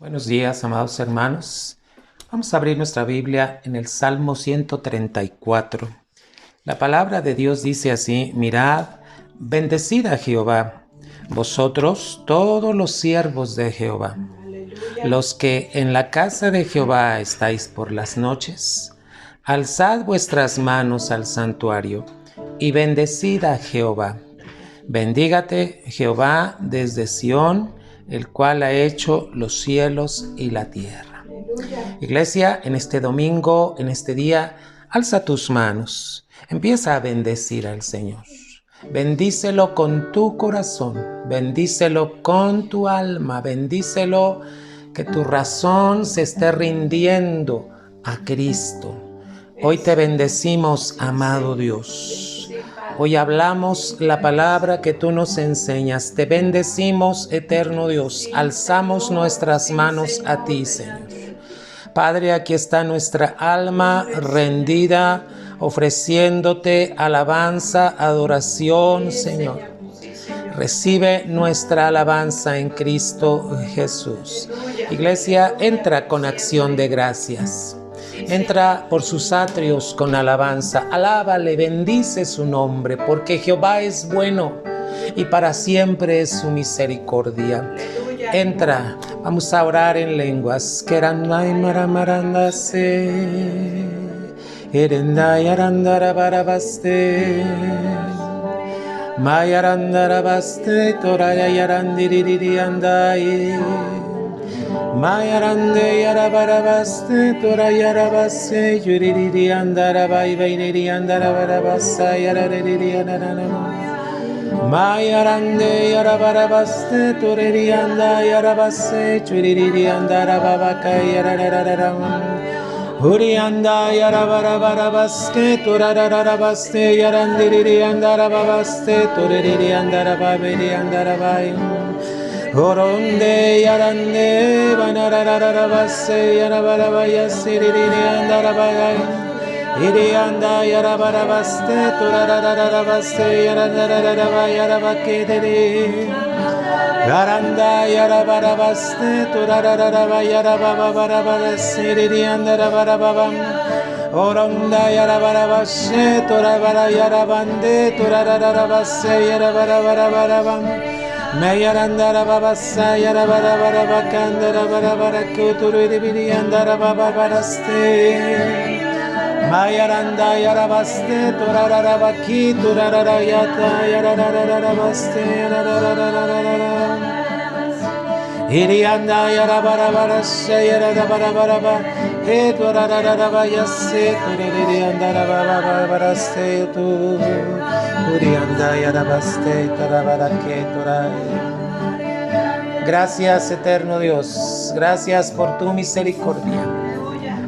Buenos días, amados hermanos. Vamos a abrir nuestra Biblia en el Salmo 134. La palabra de Dios dice así: mirad, bendecid a Jehová, vosotros todos los siervos de Jehová, los que en la casa de Jehová estáis por las noches. Alzad vuestras manos al santuario y bendecid a Jehová. Bendígate Jehová desde Sión, el cual ha hecho los cielos y la tierra. Iglesia, en este domingo, en este día, alza tus manos, empieza a bendecir al Señor. Bendícelo con tu corazón, bendícelo con tu alma, bendícelo que tu razón se esté rindiendo a Cristo. Hoy te bendecimos, amado Dios. Hoy hablamos la palabra que tú nos enseñas. Te bendecimos, eterno Dios. Alzamos nuestras manos a ti, Señor. Padre, aquí está nuestra alma rendida, ofreciéndote alabanza, adoración, Señor. Recibe nuestra alabanza en Cristo Jesús. Iglesia, entra con acción de gracias. Entra por sus atrios con alabanza, alábale, bendice su nombre, porque Jehová es bueno y para siempre es su misericordia. Entra, vamos a orar en lenguas. Keranay maramarandase, erenday arandarabarabaste, mayarandarabaste, toraya yarandiriri andai. Mayarande yarabarabaste, tora yarabase, yuririri andarabai, vairiri andarabasa, yarariri andaranamo. Mayarande yarabarabaste, toriri anda yarabase, yuririri andarababaka, yararararam. Uri anda yarabarabaste, torararabaste, yarandiriri andarababaste, toriri andarababiri andarabai. Oronde yarande banarararabase yarabarabaya siriri andarabaya iri anda yarabarabaste turarararabaste yarandararabaya yarabakederi yaranda yarabarabaste turarararabaya yarababarabaste siriri andarabarabam oronda yarabarabashe turabara yarabande turarararabaste yarabarabarabam Mayarandara babasa yarabara barabakandara barabara kuturibiri andara babaraste Mayaranda yarabaste turararabaki turararayata yarararabaste yararararara Irianda yarabara barashe yarabarabaraba turarararabayase turiri andara babaraste tu Gracias, eterno Dios. Gracias por tu misericordia.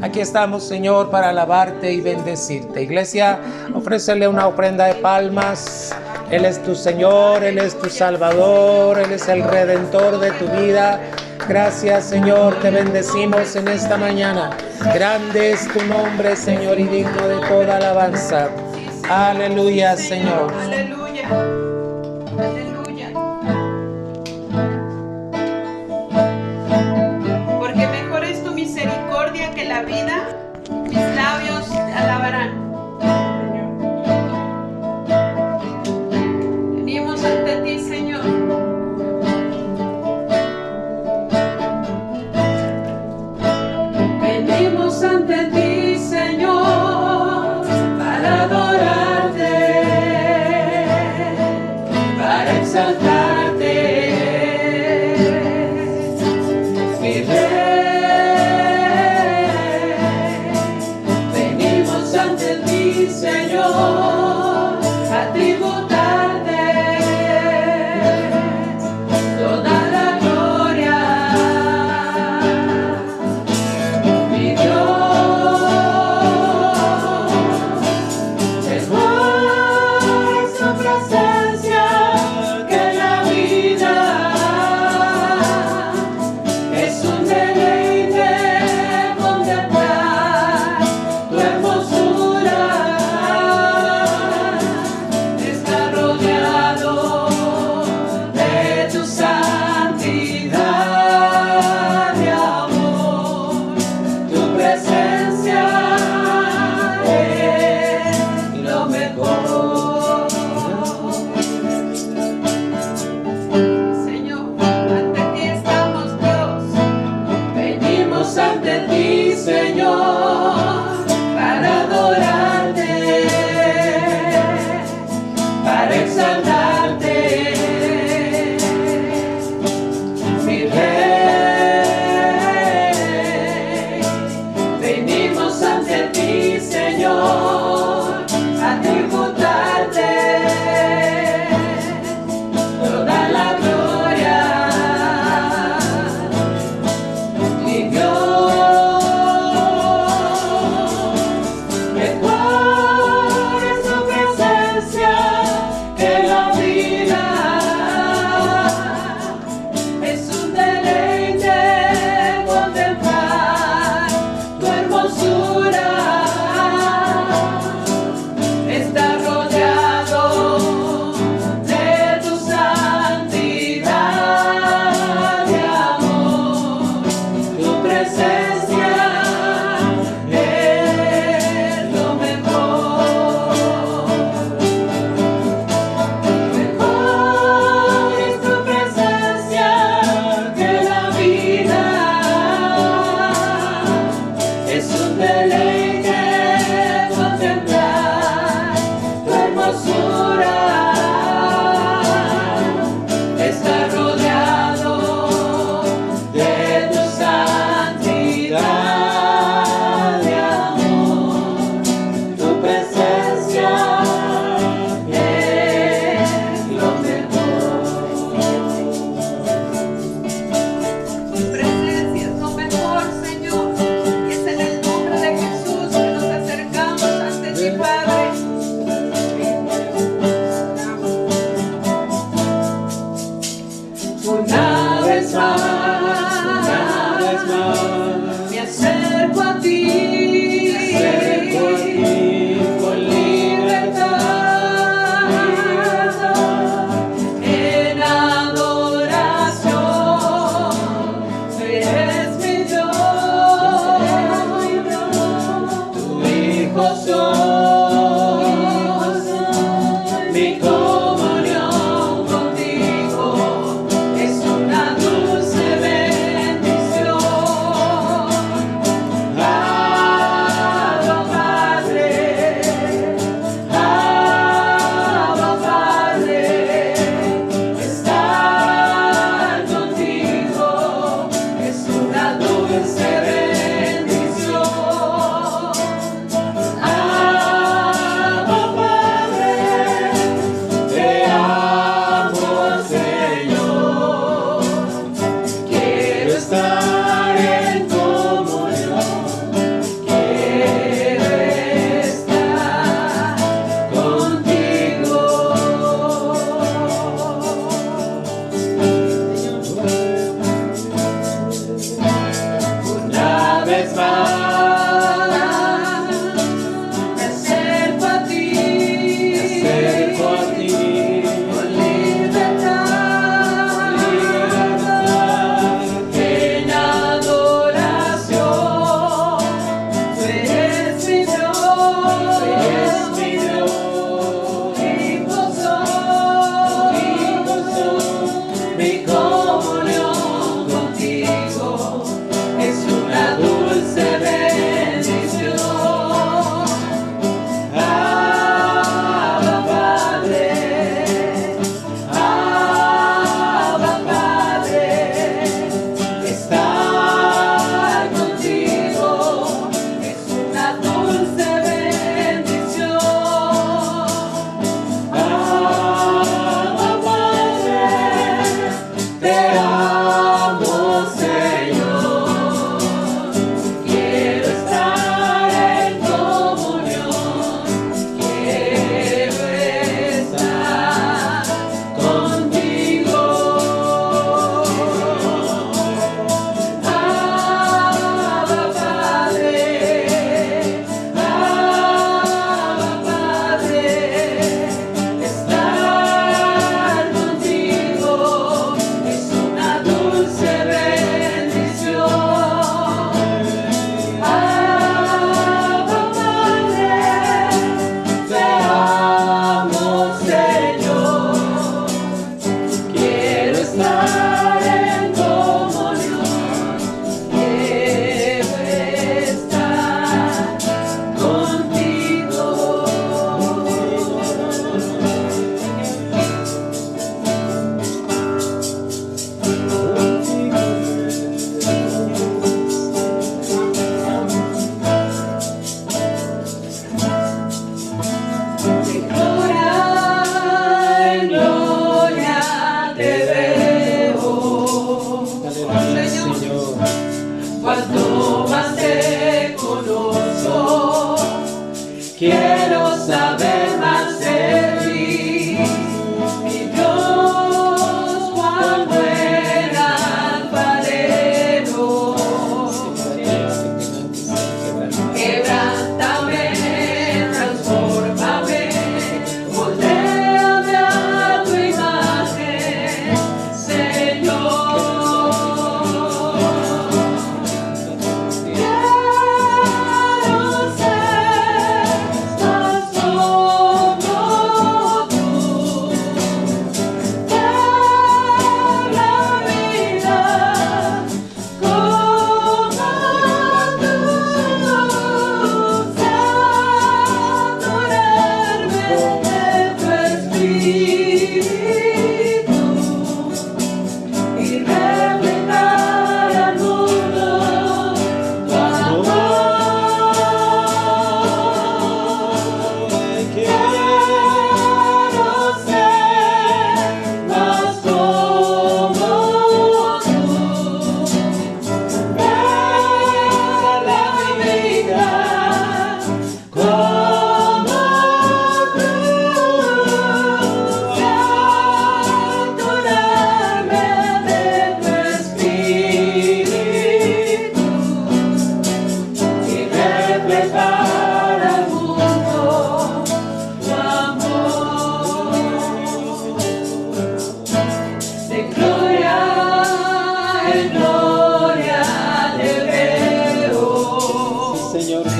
Aquí estamos, Señor, para alabarte y bendecirte. Iglesia, ofrécele una ofrenda de palmas. Él es tu Señor, Él es tu Salvador, Él es el Redentor de tu vida. Gracias, Señor, te bendecimos en esta mañana. Grande es tu nombre, Señor, y digno de toda alabanza. Aleluya, Señor. Aleluya. Aleluya. Porque mejor es tu misericordia que la vida, mis labios te alabarán. Venimos ante ti, Señor. Venimos ante ti, Señor, para adorar. me acerco a ti con libertad, en adoración. Tú eres mi Dios, tu hijo soy, mi comunión contigo es una dulce bendición. Abba Padre, estar contigo es una dulce bendición. Abba Padre, te amo, Señor. Quiero estar en comunión, quiero estar contigo. Una vez más me acerco a ti con libertad, en adoración. Tú eres mi Dios, hijo soy, mi comunión contigo es una dulce bendición. Abba Padre, estar contigo es una dulce bendición. Abba Padre, te amo, Señor. Quiero estar en comunión, quiero estar contigo. Abba Padre, estar contigo es una dulce bendición. Abba Padre, te amo, Señor. Quiero estar en comunión, quiero estar contigo. De gloria en gloria te veo, Señor. Cuanto más te conozco, quiero saber más de ti. Mi Dios, cuán buen alfarero, quebrántame, transfórmame, moldéame a tu imagen, Señor. Quiero ser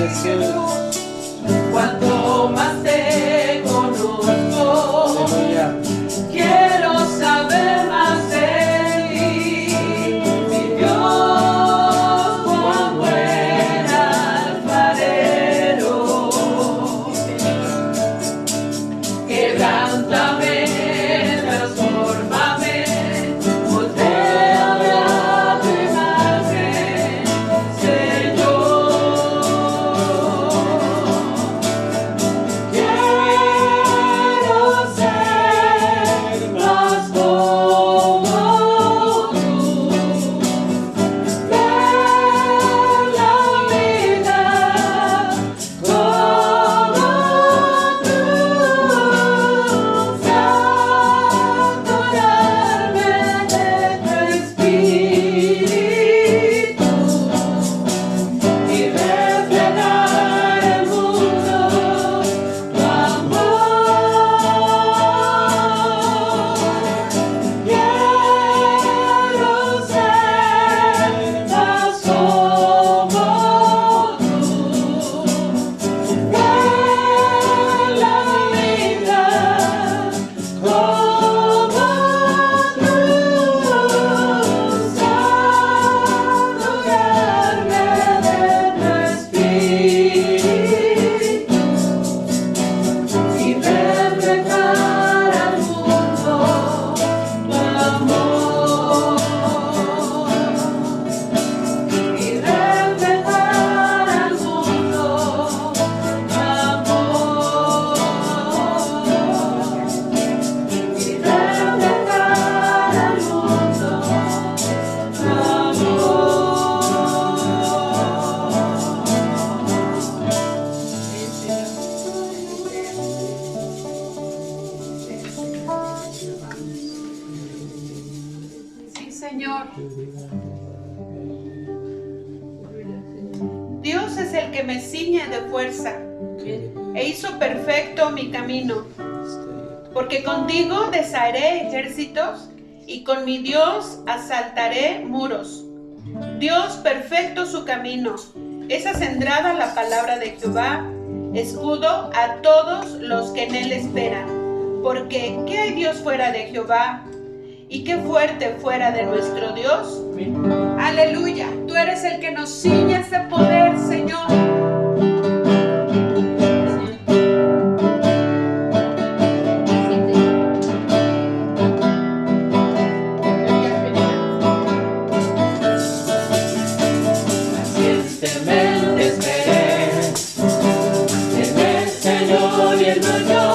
Jesús. Cuanto más te conozco, quiero saber más de ti, mi Dios, cuán buen alfarero. Quebrántame, transfórmame, moldeame a tu imagen, Señor. Quiero ser más como tú, ver la vida como tú, saturarme de tu espíritu y reflejar el mundo tu amor. Quiero ser más como tú, ver la vida como tú, saturarme de tu espíritu y reflejar al mundo tu amor. Y reflejar al mundo tu amor. Y reflejar al mundo tu Sí, Señor. Dios es el que me ciñe de fuerza e hizo perfecto mi camino. Porque contigo desharé ejércitos y con mi Dios asaltaré muros. Dios perfecto su camino, es acendrada la palabra de Jehová, escudo a todos los que en él esperan. Porque ¿qué hay Dios fuera de Jehová? ¿Y qué fuerte fuera de nuestro Dios? Aleluya, tú eres el que nos ciñes de poder, Señor. Pacientemente esperé en el Señor y Él me oyó.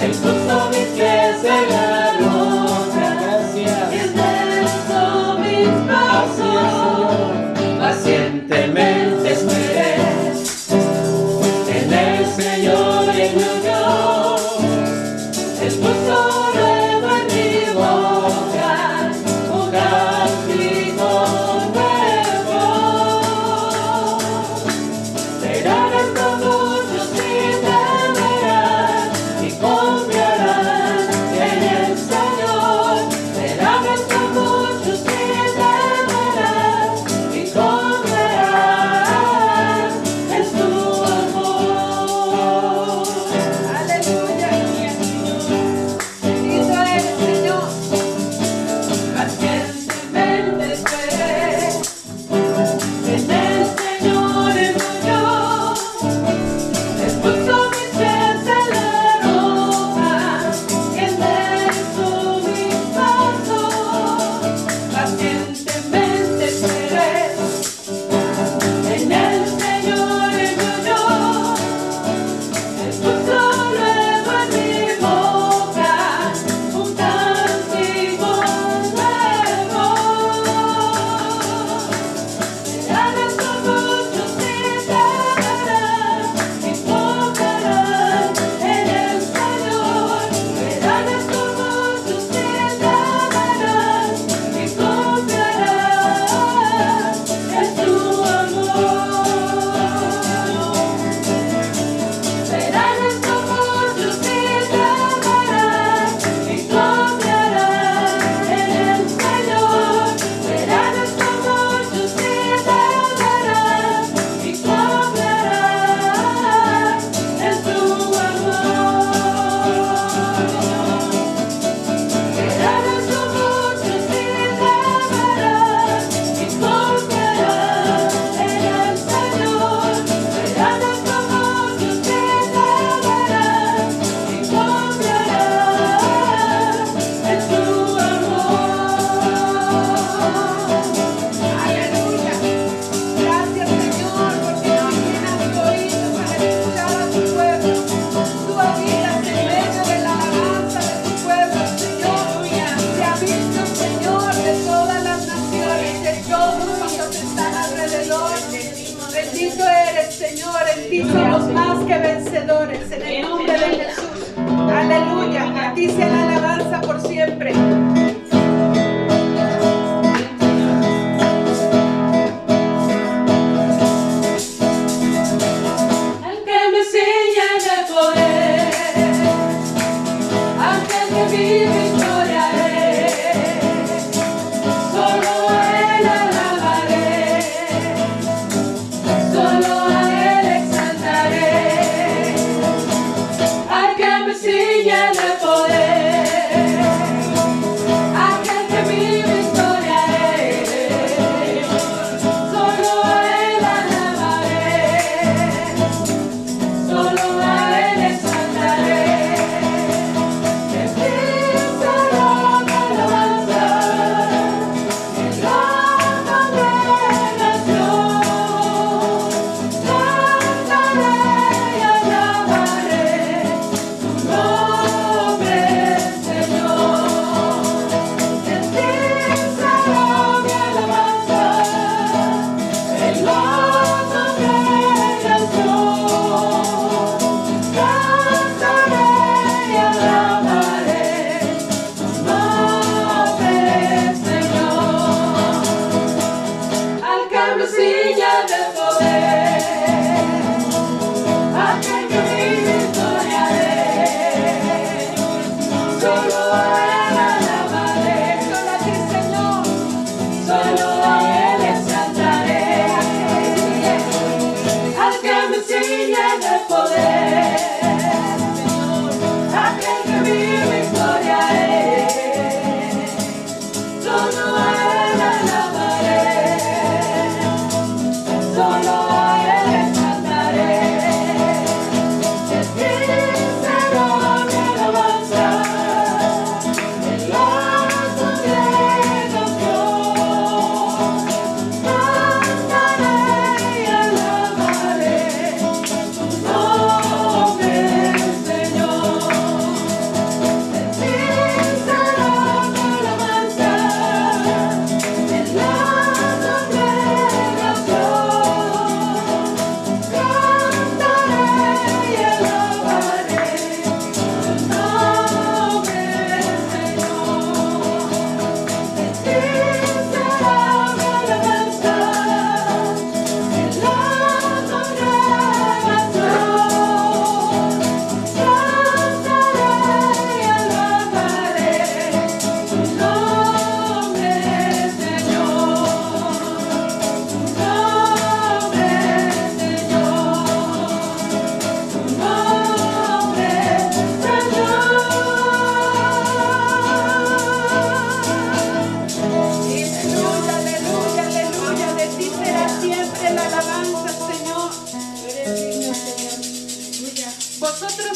Él puso mis pies en la roca y enderezó mis pasos. Pacientemente esperé en el Señor y Él me oyó. Él puso nuevo en mi boca un cántico nuevo. bendiciones de todos cuantos están alrededor. Bendito eres, Señor, en ti somos más que vencedores, en el nombre de Jesús. Aleluya, a ti sea la alabanza por siempre.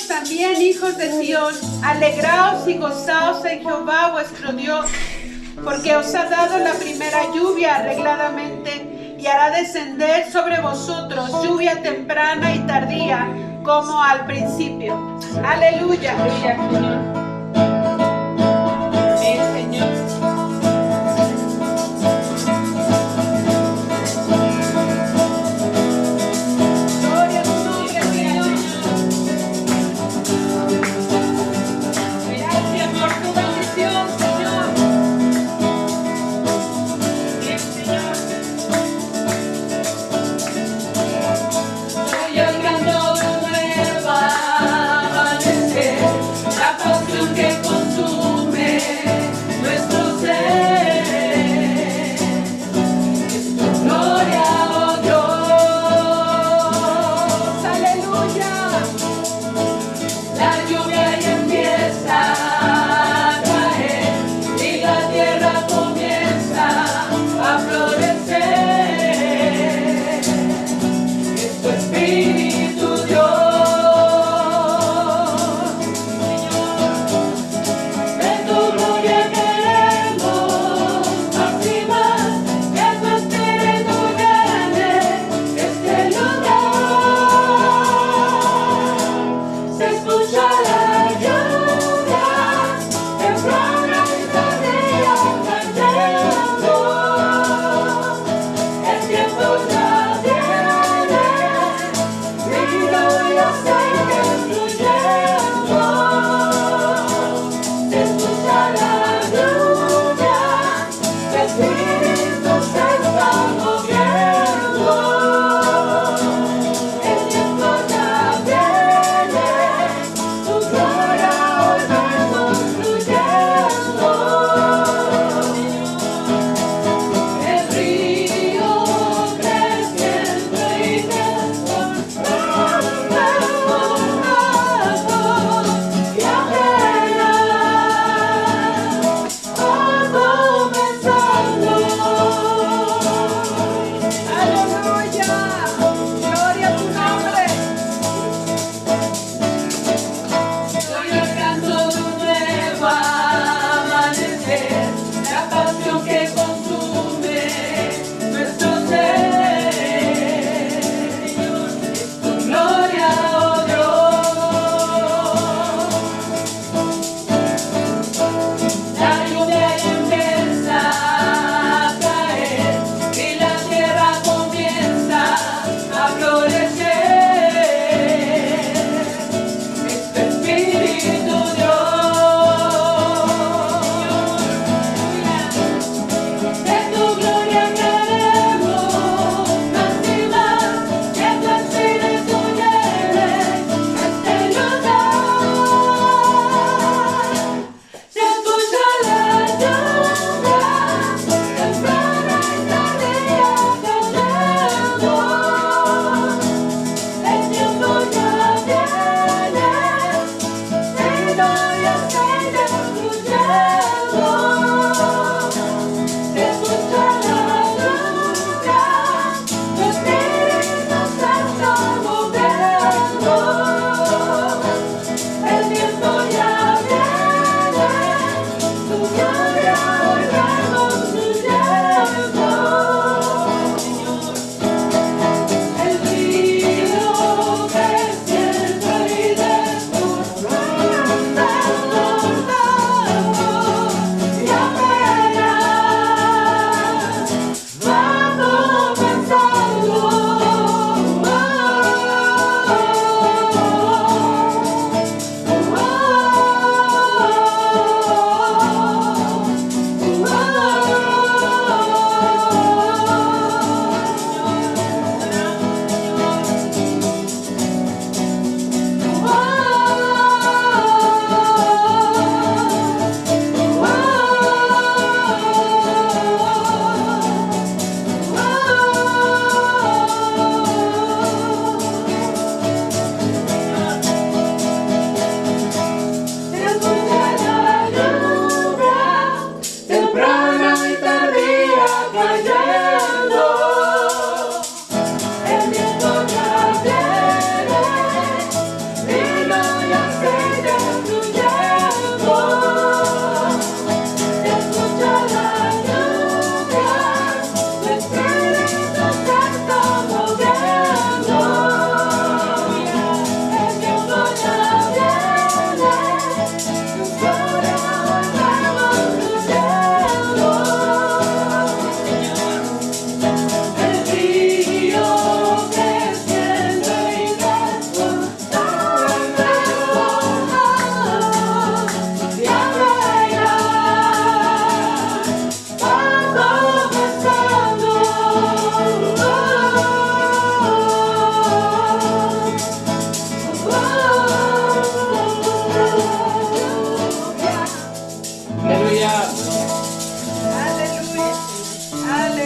También, hijos de Sión, alegraos y gozaos en Jehová vuestro Dios, porque os ha dado la primera lluvia arregladamente y hará descender sobre vosotros lluvia temprana y tardía, como al principio. Aleluya. Yo cantando nueva, amanecer, la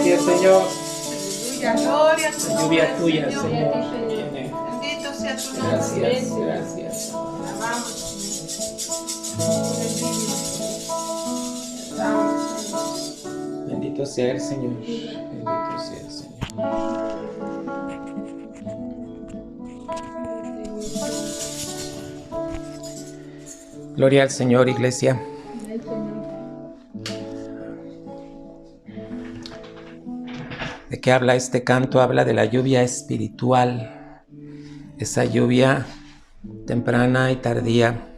lluvia, Señor. Aleluya, gloria a tu nombre, Lluvia tuya, Señor. Señor. Bendito sea tu nombre. Gracias, gracias. Alabamos, Señor. Alabamos, Señor. Bendito sea el Señor. Bendito sea el Señor. Gloria al Señor, iglesia. ¿De qué habla este canto? Habla de la lluvia espiritual, esa lluvia temprana y tardía.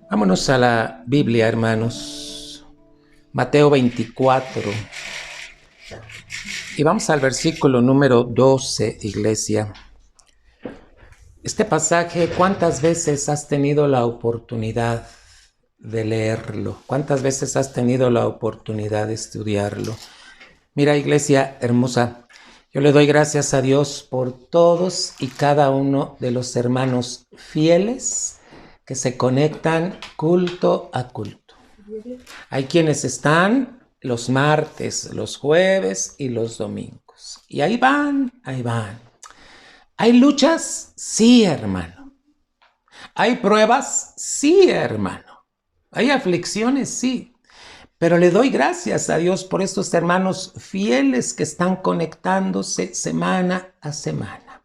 Vámonos a la Biblia, hermanos. Mateo 24. Y vamos al versículo número 12, iglesia. Este pasaje, ¿cuántas veces has tenido la oportunidad de leerlo? ¿Cuántas veces has tenido la oportunidad de estudiarlo? Mira, iglesia hermosa, yo le doy gracias a Dios por todos y cada uno de los hermanos fieles que se conectan culto a culto. Hay quienes están los martes, los jueves y los domingos. Y ahí van, ahí van. ¿Hay luchas? Sí, hermano. ¿Hay pruebas? Sí, hermano. ¿Hay aflicciones? Sí. Pero le doy gracias a Dios por estos hermanos fieles que están conectándose semana a semana.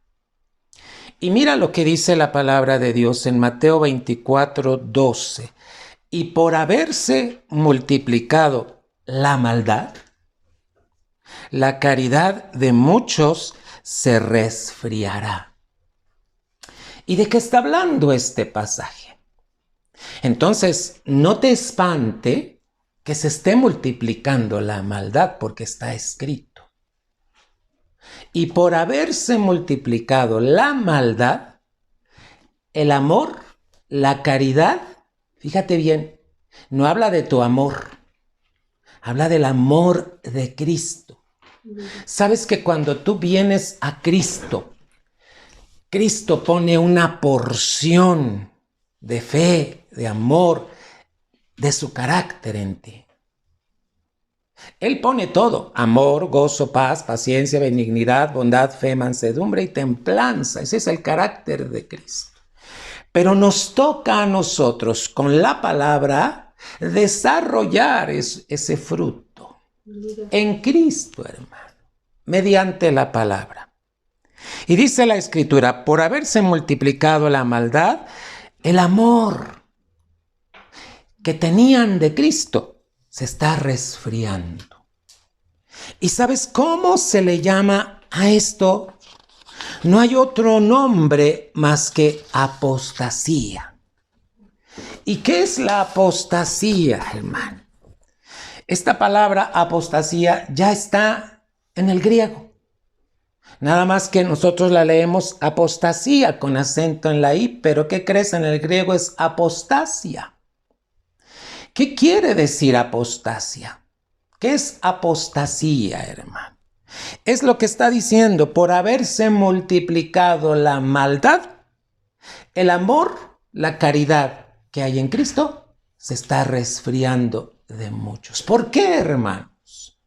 Y mira lo que dice la palabra de Dios en Mateo 24, 12. Y por haberse multiplicado la maldad, la caridad de muchos se resfriará. ¿Y de qué está hablando este pasaje? Entonces, no te espante que se esté multiplicando la maldad, porque está escrito. Y por haberse multiplicado la maldad, el amor, la caridad, fíjate bien, no habla de tu amor, habla del amor de Cristo. Sabes que cuando tú vienes a Cristo, Cristo pone una porción de fe, de amor, de su carácter en ti. Él pone todo: amor, gozo, paz, paciencia, benignidad, bondad, fe, mansedumbre y templanza. Ese es el carácter de Cristo. Pero nos toca a nosotros, con la palabra, desarrollar ese fruto en Cristo, hermano, mediante la palabra. Y dice la Escritura: por haberse multiplicado la maldad, el amor que tenían de Cristo se está resfriando. ¿Y sabes cómo se le llama a esto? No hay otro nombre más que apostasía. ¿Y qué es la apostasía, hermano? Esta palabra apostasía ya está en el griego. Nada más que nosotros la leemos apostasía con acento en la I, pero ¿qué crees? En el griego es apostasia. ¿Qué quiere decir apostasia? ¿Qué es apostasía, hermano? Es lo que está diciendo: por haberse multiplicado la maldad, el amor, la caridad que hay en Cristo se está resfriando de muchos. ¿Por qué, hermanos?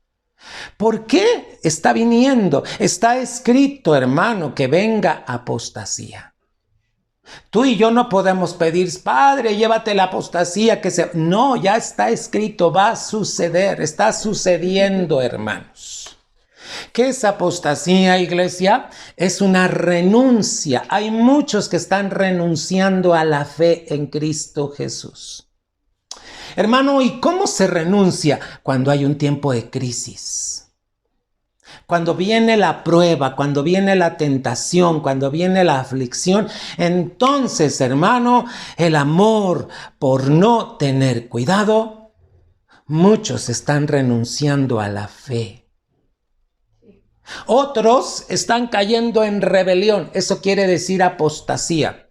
¿Por qué está viniendo? Está escrito, hermano, que venga apostasía. Tú y yo no podemos pedir: Padre, llévate la apostasía que se... No, ya está escrito, va a suceder, está sucediendo, hermanos. ¿Qué es apostasía, iglesia? Es una renuncia. Hay muchos que están renunciando a la fe en Cristo Jesús. Hermano, ¿y cómo se renuncia? Cuando hay un tiempo de crisis. Cuando viene la prueba, cuando viene la tentación, cuando viene la aflicción, entonces, hermano, el amor, por no tener cuidado, muchos están renunciando a la fe. Otros están cayendo en rebelión. Eso quiere decir apostasía.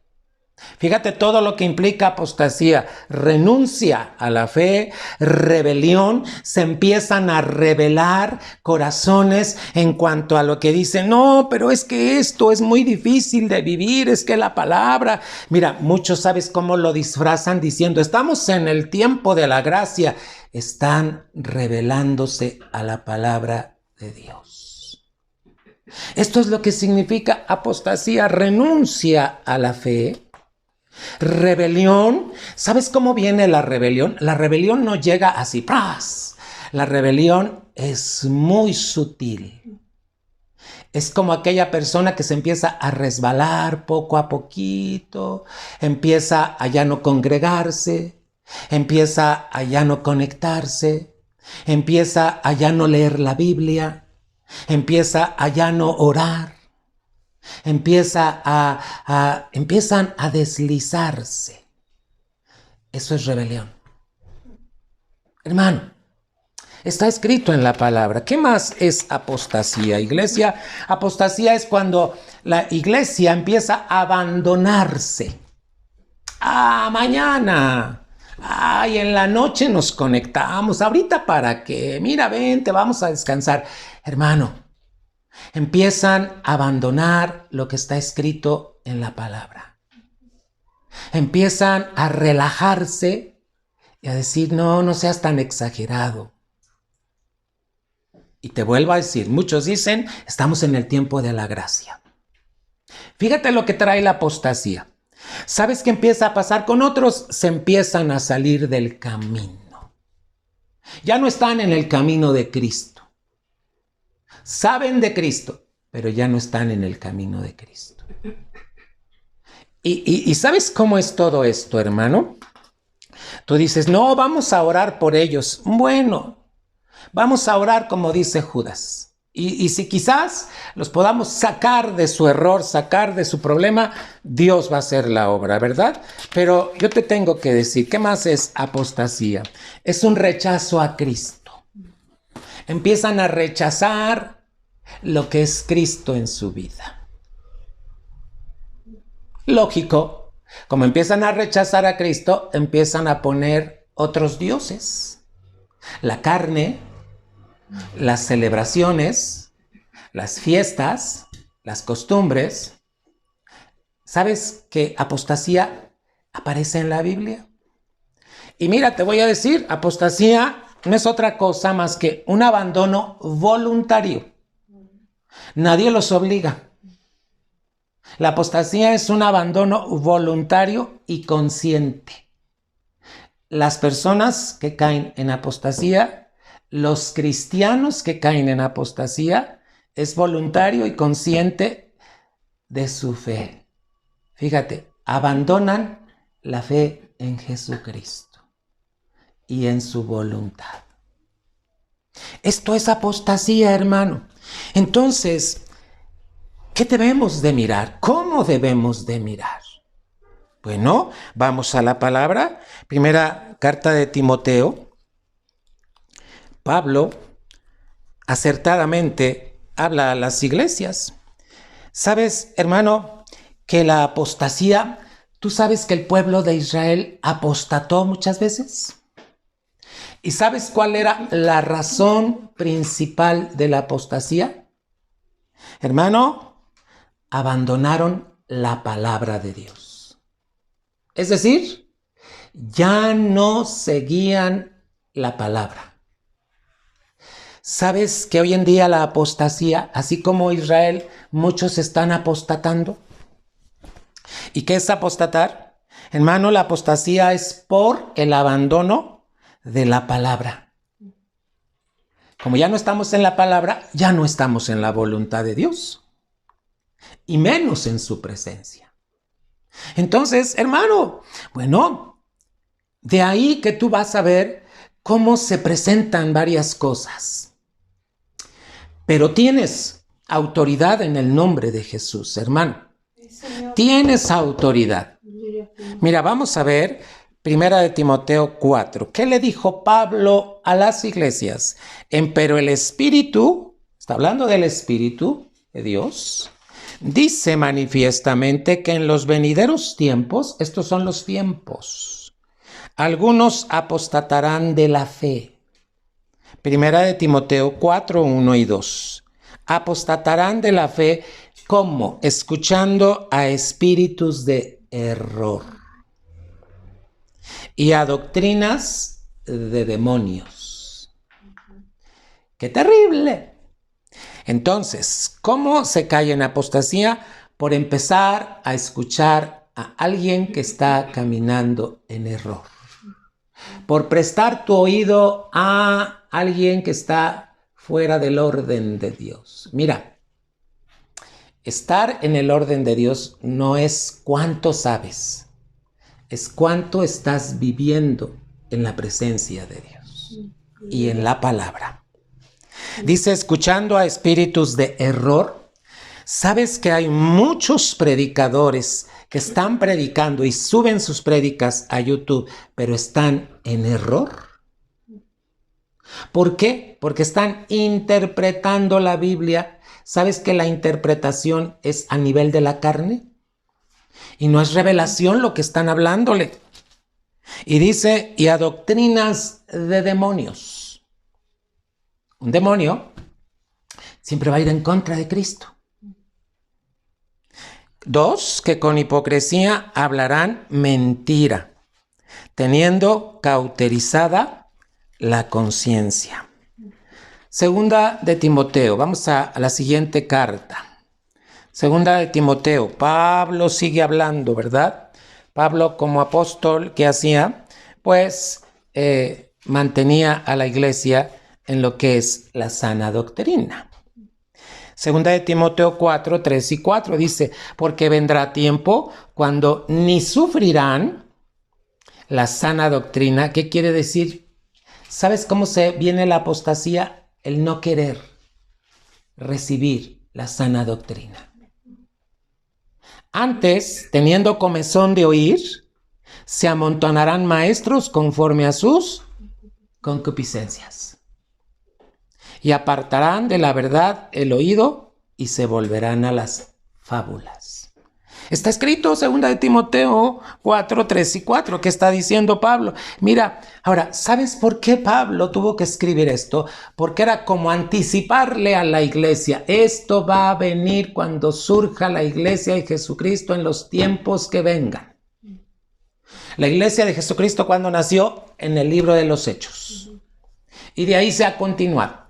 Fíjate todo lo que implica apostasía: renuncia a la fe, rebelión, se empiezan a rebelar corazones en cuanto a lo que dicen. No, pero es que esto es muy difícil de vivir, es que la palabra... Mira, muchos, ¿sabes cómo lo disfrazan? Diciendo: estamos en el tiempo de la gracia. Están rebelándose a la palabra de Dios. Esto es lo que significa apostasía, renuncia a la fe. Rebelión. ¿Sabes cómo viene la rebelión? La rebelión no llega así, ¡pras! La rebelión es muy sutil. Es como aquella persona que se empieza a resbalar poco a poquito, empieza a ya no congregarse, empieza a ya no conectarse, empieza a ya no leer la Biblia, empieza a ya no orar, empiezan a deslizarse. Eso es rebelión. Hermano, está escrito en la palabra. ¿Qué más es apostasía, iglesia? Apostasía es cuando la iglesia empieza a abandonarse. Mañana. En la noche nos conectamos. ¿Ahorita para qué? Mira, vente, vamos a descansar. Hermano, empiezan a abandonar lo que está escrito en la palabra. Empiezan a relajarse y a decir, no seas tan exagerado. Y te vuelvo a decir, muchos dicen, estamos en el tiempo de la gracia. Fíjate lo que trae la apostasía. ¿Sabes qué empieza a pasar con otros? Se empiezan a salir del camino. Ya no están en el camino de Cristo. Saben de Cristo, pero ya no están en el camino de Cristo. ¿Y sabes cómo es todo esto, hermano? Tú dices, no, vamos a orar por ellos. Bueno, vamos a orar como dice Judas. Y si quizás los podamos sacar de su error, sacar de su problema, Dios va a hacer la obra, ¿verdad? Pero yo te tengo que decir, ¿qué más es apostasía? Es un rechazo a Cristo. Empiezan a rechazar lo que es Cristo en su vida. Lógico, como empiezan a rechazar a Cristo, empiezan a poner otros dioses. La carne, las celebraciones, las fiestas, las costumbres. ¿Sabes que apostasía aparece en la Biblia? Y mira, te voy a decir, apostasía no es otra cosa más que un abandono voluntario. Nadie los obliga. La apostasía es un abandono voluntario y consciente. Las personas que caen en apostasía, los cristianos que caen en apostasía, es voluntario y consciente de su fe. Fíjate, abandonan la fe en Jesucristo y en su voluntad. Esto es apostasía, hermano. Entonces, ¿qué debemos de mirar? ¿Cómo debemos de mirar? Bueno, vamos a la palabra. Primera carta de Timoteo. Pablo acertadamente habla a las iglesias. ¿Sabes, hermano, que la apostasía, tú sabes que el pueblo de Israel apostató muchas veces? ¿Y sabes cuál era la razón principal de la apostasía? Hermano, abandonaron la palabra de Dios. Es decir, ya no seguían la palabra. ¿Sabes que hoy en día la apostasía, así como Israel, muchos están apostatando? ¿Y qué es apostatar? Hermano, la apostasía es por el abandono de la palabra. Como ya no estamos en la palabra, ya no estamos en la voluntad de Dios. Y menos en su presencia. Entonces, hermano, bueno, de ahí que tú vas a ver cómo se presentan varias cosas. Pero tienes autoridad en el nombre de Jesús, hermano. Tienes autoridad. Mira, vamos a ver Primera de Timoteo 4. ¿Qué le dijo Pablo a las iglesias? Pero el Espíritu, está hablando del Espíritu de Dios, dice manifiestamente que en los venideros tiempos, estos son los tiempos, algunos apostatarán de la fe. Primera de Timoteo 4, 1 y 2. Apostatarán de la fe, ¿cómo? Escuchando a espíritus de error y a doctrinas de demonios. ¡Qué terrible! Entonces, ¿cómo se cae en apostasía? Por empezar a escuchar a alguien que está caminando en error. Por prestar tu oído a alguien que está fuera del orden de Dios. Mira, estar en el orden de Dios no es cuánto sabes, es cuánto estás viviendo en la presencia de Dios y en la palabra. Dice, escuchando a espíritus de error. ¿Sabes que hay muchos predicadores que están predicando y suben sus prédicas a YouTube, pero están en error? ¿Por qué? Porque están interpretando la Biblia. ¿Sabes que la interpretación es a nivel de la carne? Y no es revelación lo que están hablándole. Y dice, y a doctrinas de demonios. Un demonio siempre va a ir en contra de Cristo. 2, que con hipocresía hablarán mentira, teniendo cauterizada la conciencia. Segunda de Timoteo, vamos a la siguiente carta. Segunda de Timoteo, Pablo sigue hablando, ¿verdad? Pablo como apóstol, ¿qué hacía? Pues mantenía a la iglesia en lo que es la sana doctrina. Segunda de Timoteo 4, 3 y 4 dice, porque vendrá tiempo cuando ni sufrirán la sana doctrina. ¿Qué quiere decir? ¿Sabes cómo se viene la apostasía? El no querer recibir la sana doctrina. Antes, teniendo comezón de oír, se amontonarán maestros conforme a sus concupiscencias. Y apartarán de la verdad el oído y se volverán a las fábulas. Está escrito 2 de Timoteo 4, 3 y 4, que está diciendo Pablo. Mira, ahora, ¿sabes por qué Pablo tuvo que escribir esto? Porque era como anticiparle a la iglesia. Esto va a venir cuando surja la iglesia de Jesucristo en los tiempos que vengan. La iglesia de Jesucristo, ¿cuándo nació? En el libro de los Hechos. Y de ahí se ha continuado.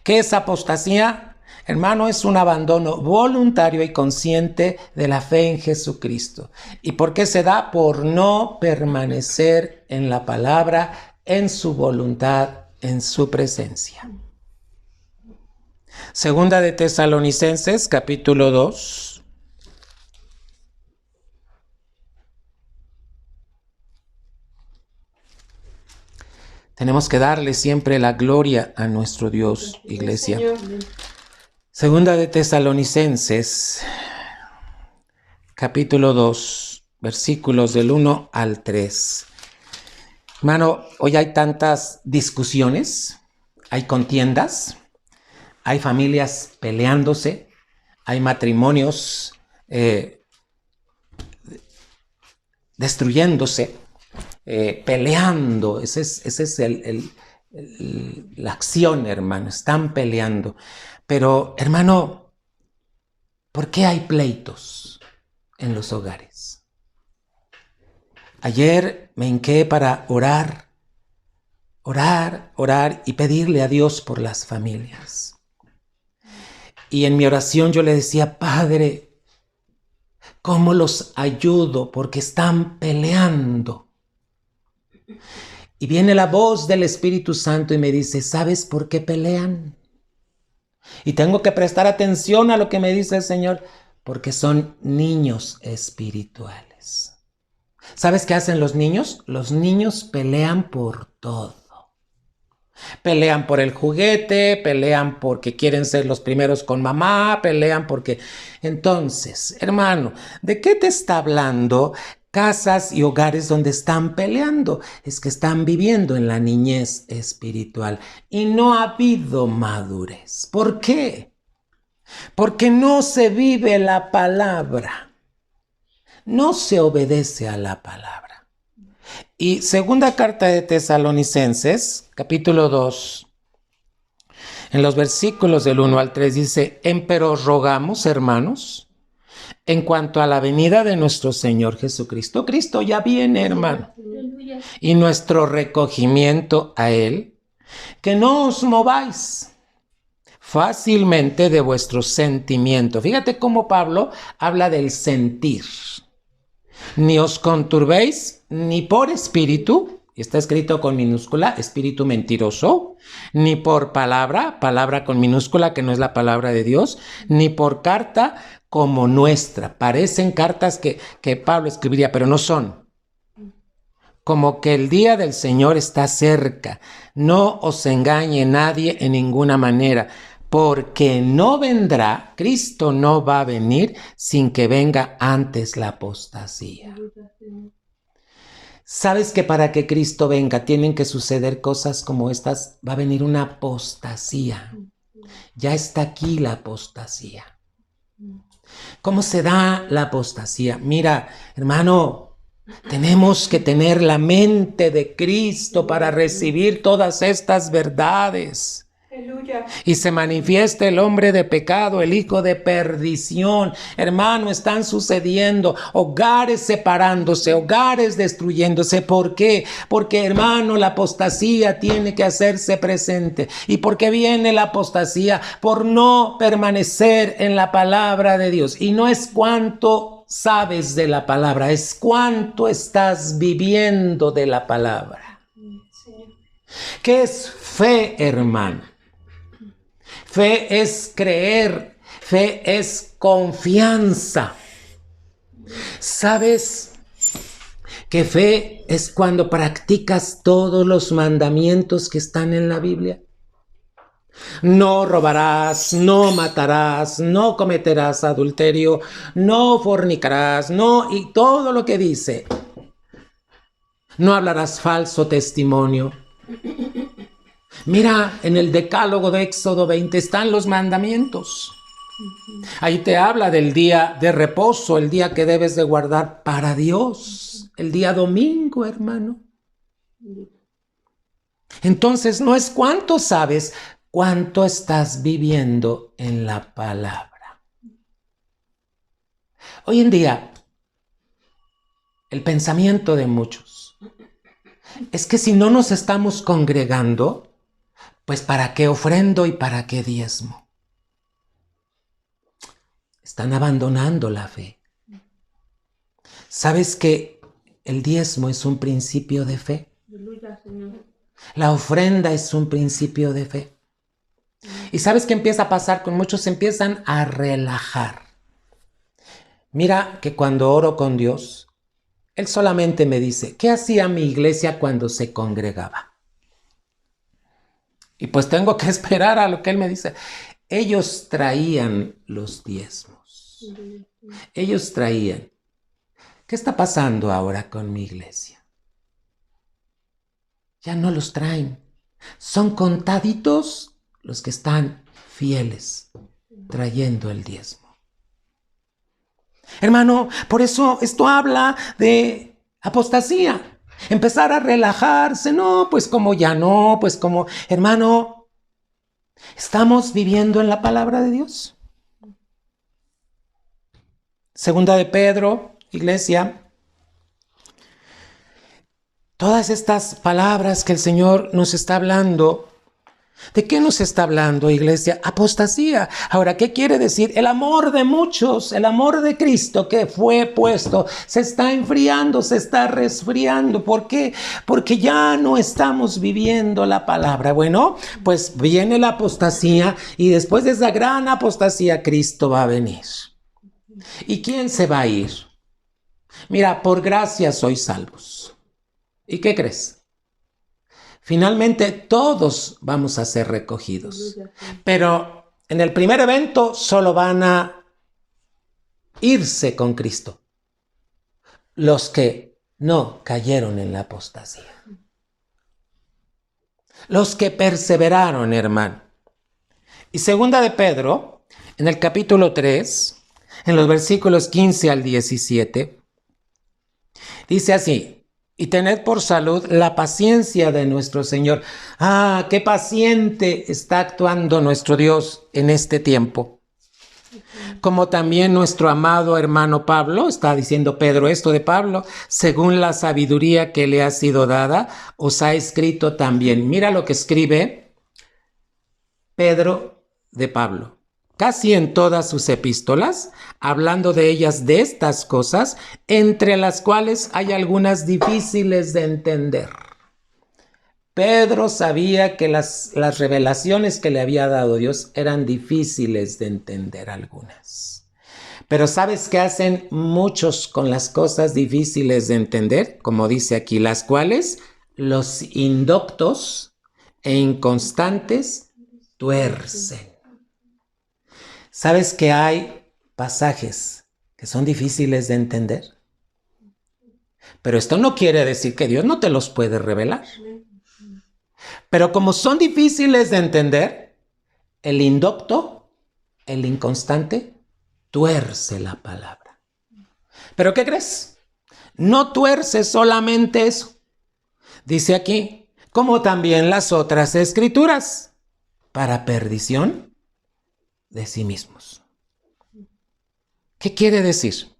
¿Qué es apostasía? Hermano, es un abandono voluntario y consciente de la fe en Jesucristo. ¿Y por qué se da? Por no permanecer en la palabra, en su voluntad, en su presencia. Segunda de Tesalonicenses, capítulo 2. Tenemos que darle siempre la gloria a nuestro Dios, iglesia. Segunda de Tesalonicenses, capítulo 2, versículos del 1 al 3. Hermano, hoy hay tantas discusiones, hay contiendas, hay familias peleándose, hay matrimonios destruyéndose. Peleando, esa es la acción, hermano, están peleando. Pero, hermano, ¿por qué hay pleitos en los hogares? Ayer me hinqué para orar y pedirle a Dios por las familias. Y en mi oración yo le decía, Padre, ¿cómo los ayudo? Porque están peleando. Y viene la voz del Espíritu Santo y me dice, ¿sabes por qué pelean? Y tengo que prestar atención a lo que me dice el Señor, porque son niños espirituales. ¿Sabes qué hacen los niños? Los niños pelean por todo. Pelean por el juguete, pelean porque quieren ser los primeros con mamá, pelean porque... Entonces, hermano, ¿de qué te está hablando? Casas y hogares donde están peleando, es que están viviendo en la niñez espiritual y no ha habido madurez. ¿Por qué? Porque no se vive la palabra, no se obedece a la palabra. Y segunda carta de Tesalonicenses, capítulo 2, en los versículos del 1 al 3 dice, empero rogamos, hermanos, en cuanto a la venida de nuestro Señor Jesucristo. Cristo ya viene, hermano. Y nuestro recogimiento a Él, que no os mováis fácilmente de vuestro sentimiento. Fíjate cómo Pablo habla del sentir. Ni os conturbéis ni por espíritu, está escrito con minúscula, espíritu mentiroso, ni por palabra, palabra con minúscula que no es la palabra de Dios, ni por carta como nuestra. Parecen cartas que Pablo escribiría, pero no son. Como que el día del Señor está cerca. No os engañe nadie en ninguna manera, porque no vendrá, Cristo no va a venir sin que venga antes la apostasía. ¿Sabes que para que Cristo venga tienen que suceder cosas como estas? Va a venir una apostasía. Ya está aquí la apostasía. ¿Cómo se da la apostasía? Mira, hermano, tenemos que tener la mente de Cristo para recibir todas estas verdades. Y se manifiesta el hombre de pecado, el hijo de perdición. Hermano, están sucediendo hogares separándose, hogares destruyéndose. ¿Por qué? Porque, hermano, la apostasía tiene que hacerse presente. ¿Y por qué viene la apostasía? Por no permanecer en la palabra de Dios. Y no es cuánto sabes de la palabra, es cuánto estás viviendo de la palabra. ¿Qué es fe, hermano? Fe es creer, fe es confianza. ¿Sabes que fe es cuando practicas todos los mandamientos que están en la Biblia? No robarás, no matarás, no cometerás adulterio, no fornicarás, no, y todo lo que dice. No hablarás falso testimonio. Mira, en el decálogo de Éxodo 20 están los mandamientos. Ahí te habla del día de reposo, el día que debes de guardar para Dios, el día domingo, hermano. Entonces, no es cuánto sabes, cuánto estás viviendo en la palabra. Hoy en día, el pensamiento de muchos es que si no nos estamos congregando, pues ¿para qué ofrendo y para qué diezmo? Están abandonando la fe. ¿Sabes que el diezmo es un principio de fe? La ofrenda es un principio de fe. ¿Y sabes qué empieza a pasar con muchos? Se empiezan a relajar. Mira que cuando oro con Dios, Él solamente me dice, ¿qué hacía mi iglesia cuando se congregaba? Y pues tengo que esperar a lo que Él me dice. Ellos traían los diezmos. Ellos traían. ¿Qué está pasando ahora con mi iglesia? Ya no los traen. Son contaditos los que están fieles trayendo el diezmo. Hermano, por eso esto habla de apostasía. Empezar a relajarse, no, pues como ya no, pues como, hermano, ¿estamos viviendo en la palabra de Dios? Segunda de Pedro, iglesia, todas estas palabras que el Señor nos está hablando, ¿de qué nos está hablando, iglesia? Apostasía. Ahora, ¿qué quiere decir? El amor de muchos, el amor de Cristo que fue puesto, se está enfriando, se está resfriando. ¿Por qué? Porque ya no estamos viviendo la palabra. Bueno, pues viene la apostasía y después de esa gran apostasía, Cristo va a venir. ¿Y quién se va a ir? Mira, por gracia sois salvos. ¿Y qué crees? Finalmente todos vamos a ser recogidos, pero en el primer evento solo van a irse con Cristo los que no cayeron en la apostasía, los que perseveraron, hermano. Y segunda de Pedro, en el capítulo 3, en los versículos 15 al 17, dice así: y tened por salud la paciencia de nuestro Señor. Ah, qué paciente está actuando nuestro Dios en este tiempo. Como también nuestro amado hermano Pablo, está diciendo Pedro esto de Pablo, según la sabiduría que le ha sido dada, os ha escrito también. Mira lo que escribe Pedro de Pablo, casi en todas sus epístolas, hablando de ellas, de estas cosas, entre las cuales hay algunas difíciles de entender. Pedro sabía que las revelaciones que le había dado Dios eran difíciles de entender algunas. Pero ¿sabes qué hacen muchos con las cosas difíciles de entender? Como dice aquí, las cuales los indoctos e inconstantes tuercen. ¿Sabes que hay pasajes que son difíciles de entender? Pero esto no quiere decir que Dios no te los puede revelar. Pero como son difíciles de entender, el indocto, el inconstante, tuerce la palabra. ¿Pero qué crees? No tuerce solamente eso. Dice aquí, como también las otras escrituras, para perdición de sí mismos. ¿Qué quiere decir?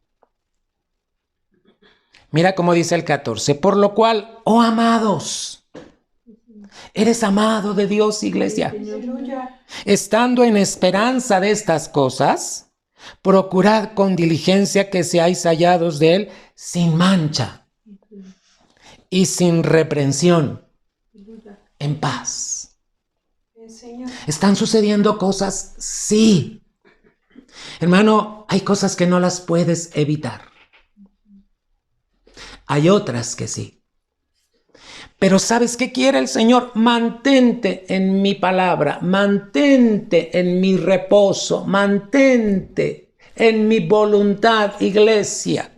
Mira cómo dice el 14, por lo cual, oh amados, eres amado de Dios, iglesia. Estando en esperanza de estas cosas, procurad con diligencia que seáis hallados de Él sin mancha y sin reprensión, en paz. ¿Están sucediendo cosas? Sí. Hermano, hay cosas que no las puedes evitar. Hay otras que sí. Pero ¿sabes qué quiere el Señor? Mantente en mi palabra, mantente en mi reposo, mantente en mi voluntad, iglesia.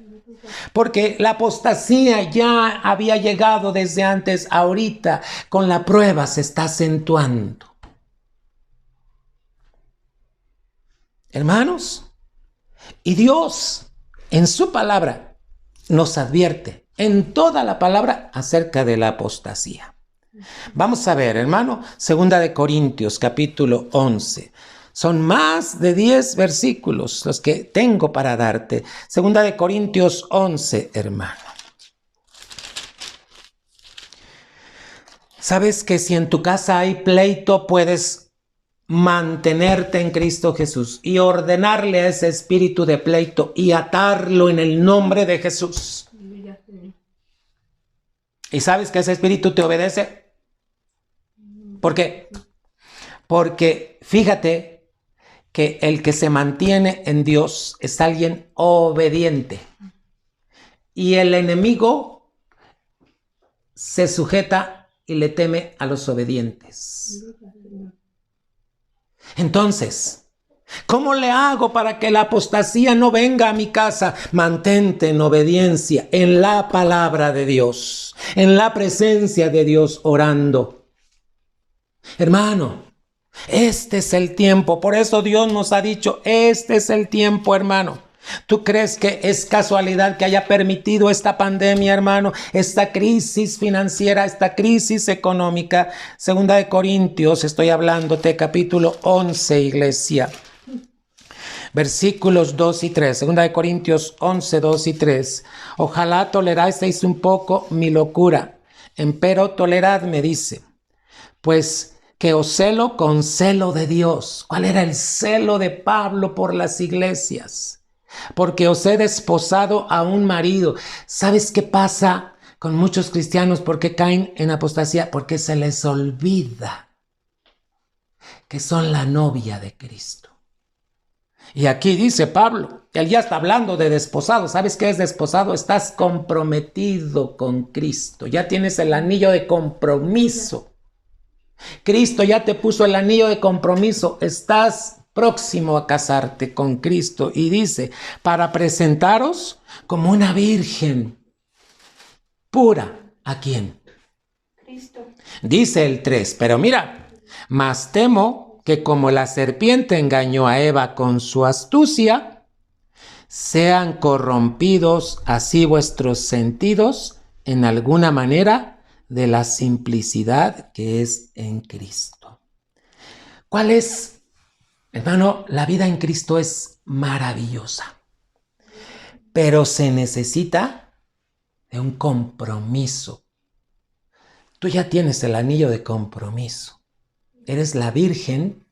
Porque la apostasía ya había llegado desde antes, ahorita con la prueba se está acentuando. Hermanos, y Dios en su palabra nos advierte en toda la palabra acerca de la apostasía. Vamos a ver, hermano, 2 de Corintios, capítulo 11. Son más de 10 versículos los que tengo para darte. 2 de Corintios 11, hermano. ¿Sabes que si en tu casa hay pleito, puedes mantenerte en Cristo Jesús y ordenarle a ese espíritu de pleito y atarlo en el nombre de Jesús? ¿Y sabes que ese espíritu te obedece? ¿Por qué? Porque fíjate que el que se mantiene en Dios es alguien obediente. Y el enemigo se sujeta y le teme a los obedientes. Entonces, ¿cómo le hago para que la apostasía no venga a mi casa? Mantente en obediencia, en la palabra de Dios, en la presencia de Dios orando. Hermano, este es el tiempo. Por eso Dios nos ha dicho, este es el tiempo, hermano. ¿Tú crees que es casualidad que haya permitido esta pandemia, hermano? Esta crisis financiera, esta crisis económica. 2 de Corintios, estoy hablándote, capítulo 11, iglesia. Versículos 2 y 3. 2 de Corintios 11, 2 y 3. Ojalá toleraseis un poco mi locura. Empero toleradme, dice. Pues que os celo con celo de Dios. ¿Cuál era el celo de Pablo por las iglesias? Porque os he desposado a un marido. ¿Sabes qué pasa con muchos cristianos? ¿Por qué caen en apostasía? Porque se les olvida que son la novia de Cristo. Y aquí dice Pablo, él ya está hablando de desposado. ¿Sabes qué es desposado? Estás comprometido con Cristo. Ya tienes el anillo de compromiso. Cristo ya te puso el anillo de compromiso. Estás próximo a casarte con Cristo. Y dice, para presentaros como una virgen pura. ¿A quién? Cristo. Dice el 3, pero mira, mas temo que como la serpiente engañó a Eva con su astucia, sean corrompidos así vuestros sentidos en alguna manera de la simplicidad que es en Cristo. ¿Cuál es? Hermano, la vida en Cristo es maravillosa, pero se necesita de un compromiso. Tú ya tienes el anillo de compromiso. Eres la virgen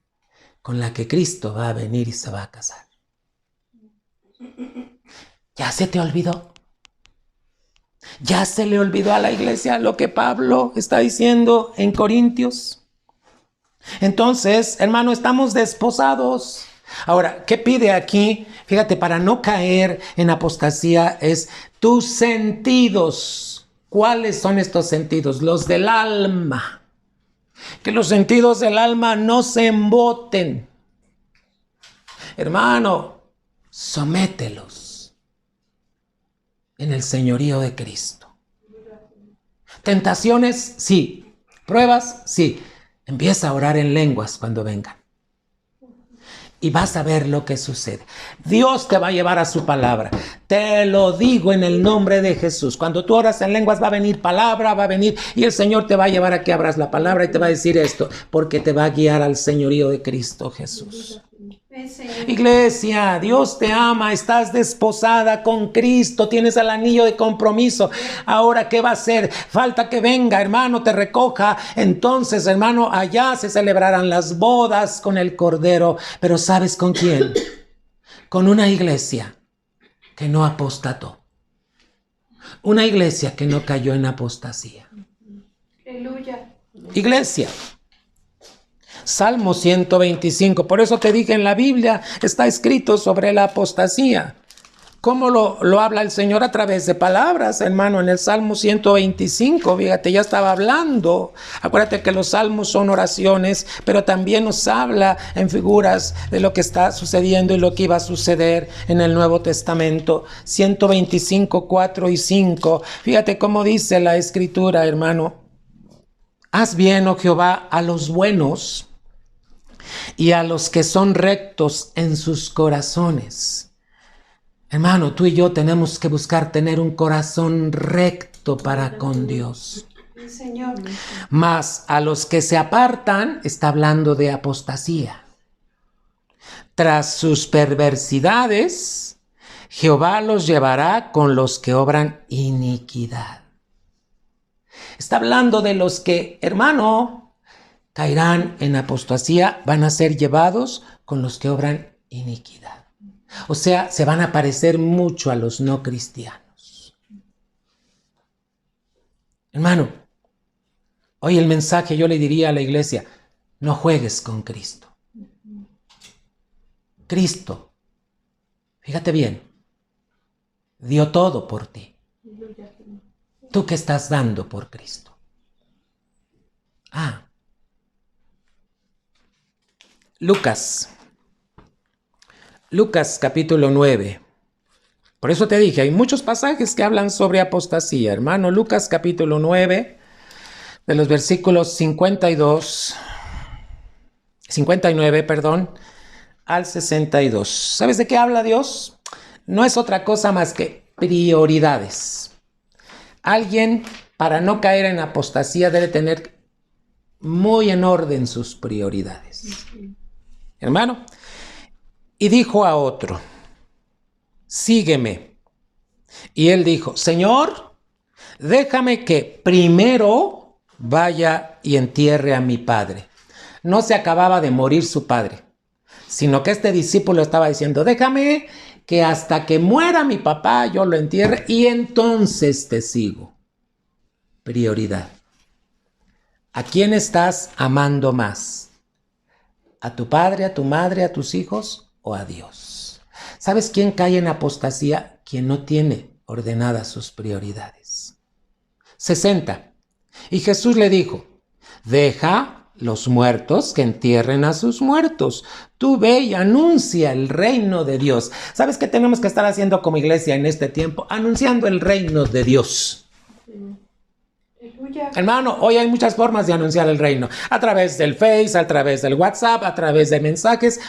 con la que Cristo va a venir y se va a casar. ¿Ya se te olvidó? ¿Ya se le olvidó a la iglesia lo que Pablo está diciendo en Corintios? Entonces, hermano, estamos desposados. Ahora, ¿qué pide aquí? Fíjate, para no caer en apostasía es tus sentidos. ¿Cuáles son estos sentidos? Los del alma. Que los sentidos del alma no se emboten. Hermano, somételos en el señorío de Cristo. Tentaciones, sí. Pruebas, sí. Empieza a orar en lenguas cuando vengan. Y vas a ver lo que sucede. Dios te va a llevar a su palabra. Te lo digo en el nombre de Jesús. Cuando tú oras en lenguas va a venir palabra, va a venir y el Señor te va a llevar a que abras la palabra y te va a decir esto, porque te va a guiar al señorío de Cristo Jesús. Iglesia, Dios te ama, estás desposada con Cristo, tienes el anillo de compromiso. Ahora, ¿qué va a hacer? Falta que venga, hermano, te recoja. Entonces, hermano, allá se celebrarán las bodas con el Cordero. Pero ¿sabes con quién? Con una iglesia que no apostató. Una iglesia que no cayó en apostasía. Aleluya. Iglesia. Salmo 125, por eso te dije en la Biblia está escrito sobre la apostasía. ¿Cómo lo habla el Señor? A través de palabras, hermano, en el Salmo 125, fíjate, ya estaba hablando. Acuérdate que los salmos son oraciones, pero también nos habla en figuras de lo que está sucediendo y lo que iba a suceder en el Nuevo Testamento. 125, 4 y 5. Fíjate cómo dice la Escritura, hermano. Haz bien, oh Jehová, a los buenos y a los que son rectos en sus corazones. Hermano, tú y yo tenemos que buscar tener un corazón recto para con Dios. Señor. Mas a los que se apartan, está hablando de apostasía. Tras sus perversidades, Jehová los llevará con los que obran iniquidad. Está hablando de los que, hermano, caerán en apostasía, van a ser llevados con los que obran iniquidad. O sea, se van a parecer mucho a los no cristianos. Hermano, hoy el mensaje yo le diría a la iglesia, no juegues con Cristo. Cristo, fíjate bien, dio todo por ti. ¿Tú qué estás dando por Cristo? Lucas capítulo 9. Por eso te dije, hay muchos pasajes que hablan sobre apostasía, hermano. Lucas capítulo 9, de los versículos 59, al 62. ¿Sabes de qué habla Dios? No es otra cosa más que prioridades. Alguien, para no caer en apostasía, debe tener muy en orden sus prioridades. Hermano, y dijo a otro, sígueme. Y él dijo, Señor, déjame que primero vaya y entierre a mi padre. No se acababa de morir su padre, sino que este discípulo estaba diciendo, déjame que hasta que muera mi papá yo lo entierre y entonces te sigo. Prioridad. ¿A quién estás amando más? ¿A tu padre, a tu madre, a tus hijos o a Dios? ¿Sabes quién cae en apostasía? Quien no tiene ordenadas sus prioridades. 60. Y Jesús le dijo, deja los muertos que entierren a sus muertos. Tú ve y anuncia el reino de Dios. ¿Sabes qué tenemos que estar haciendo como iglesia en este tiempo? Anunciando el reino de Dios. Hermano, hoy hay muchas formas de anunciar el reino. A través del Face, a través del WhatsApp, a través de mensajes.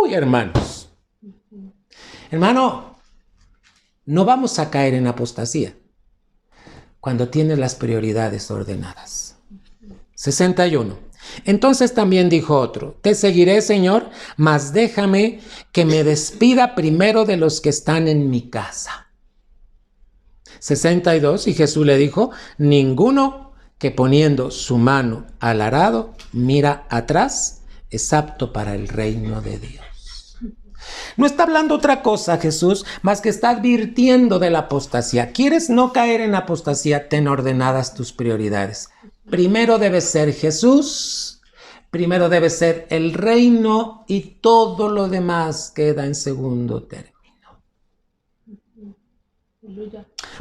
Hermanos. Hermano, no vamos a caer en apostasía cuando tienes las prioridades ordenadas. 61. Entonces también dijo otro, te seguiré, Señor, mas déjame que me despida primero de los que están en mi casa. 62. Y Jesús le dijo, ninguno que poniendo su mano al arado mira atrás es apto para el reino de Dios. No está hablando otra cosa Jesús, más que está advirtiendo de la apostasía. ¿Quieres no caer en apostasía? Ten ordenadas tus prioridades. Primero debe ser Jesús, primero debe ser el reino y todo lo demás queda en segundo término.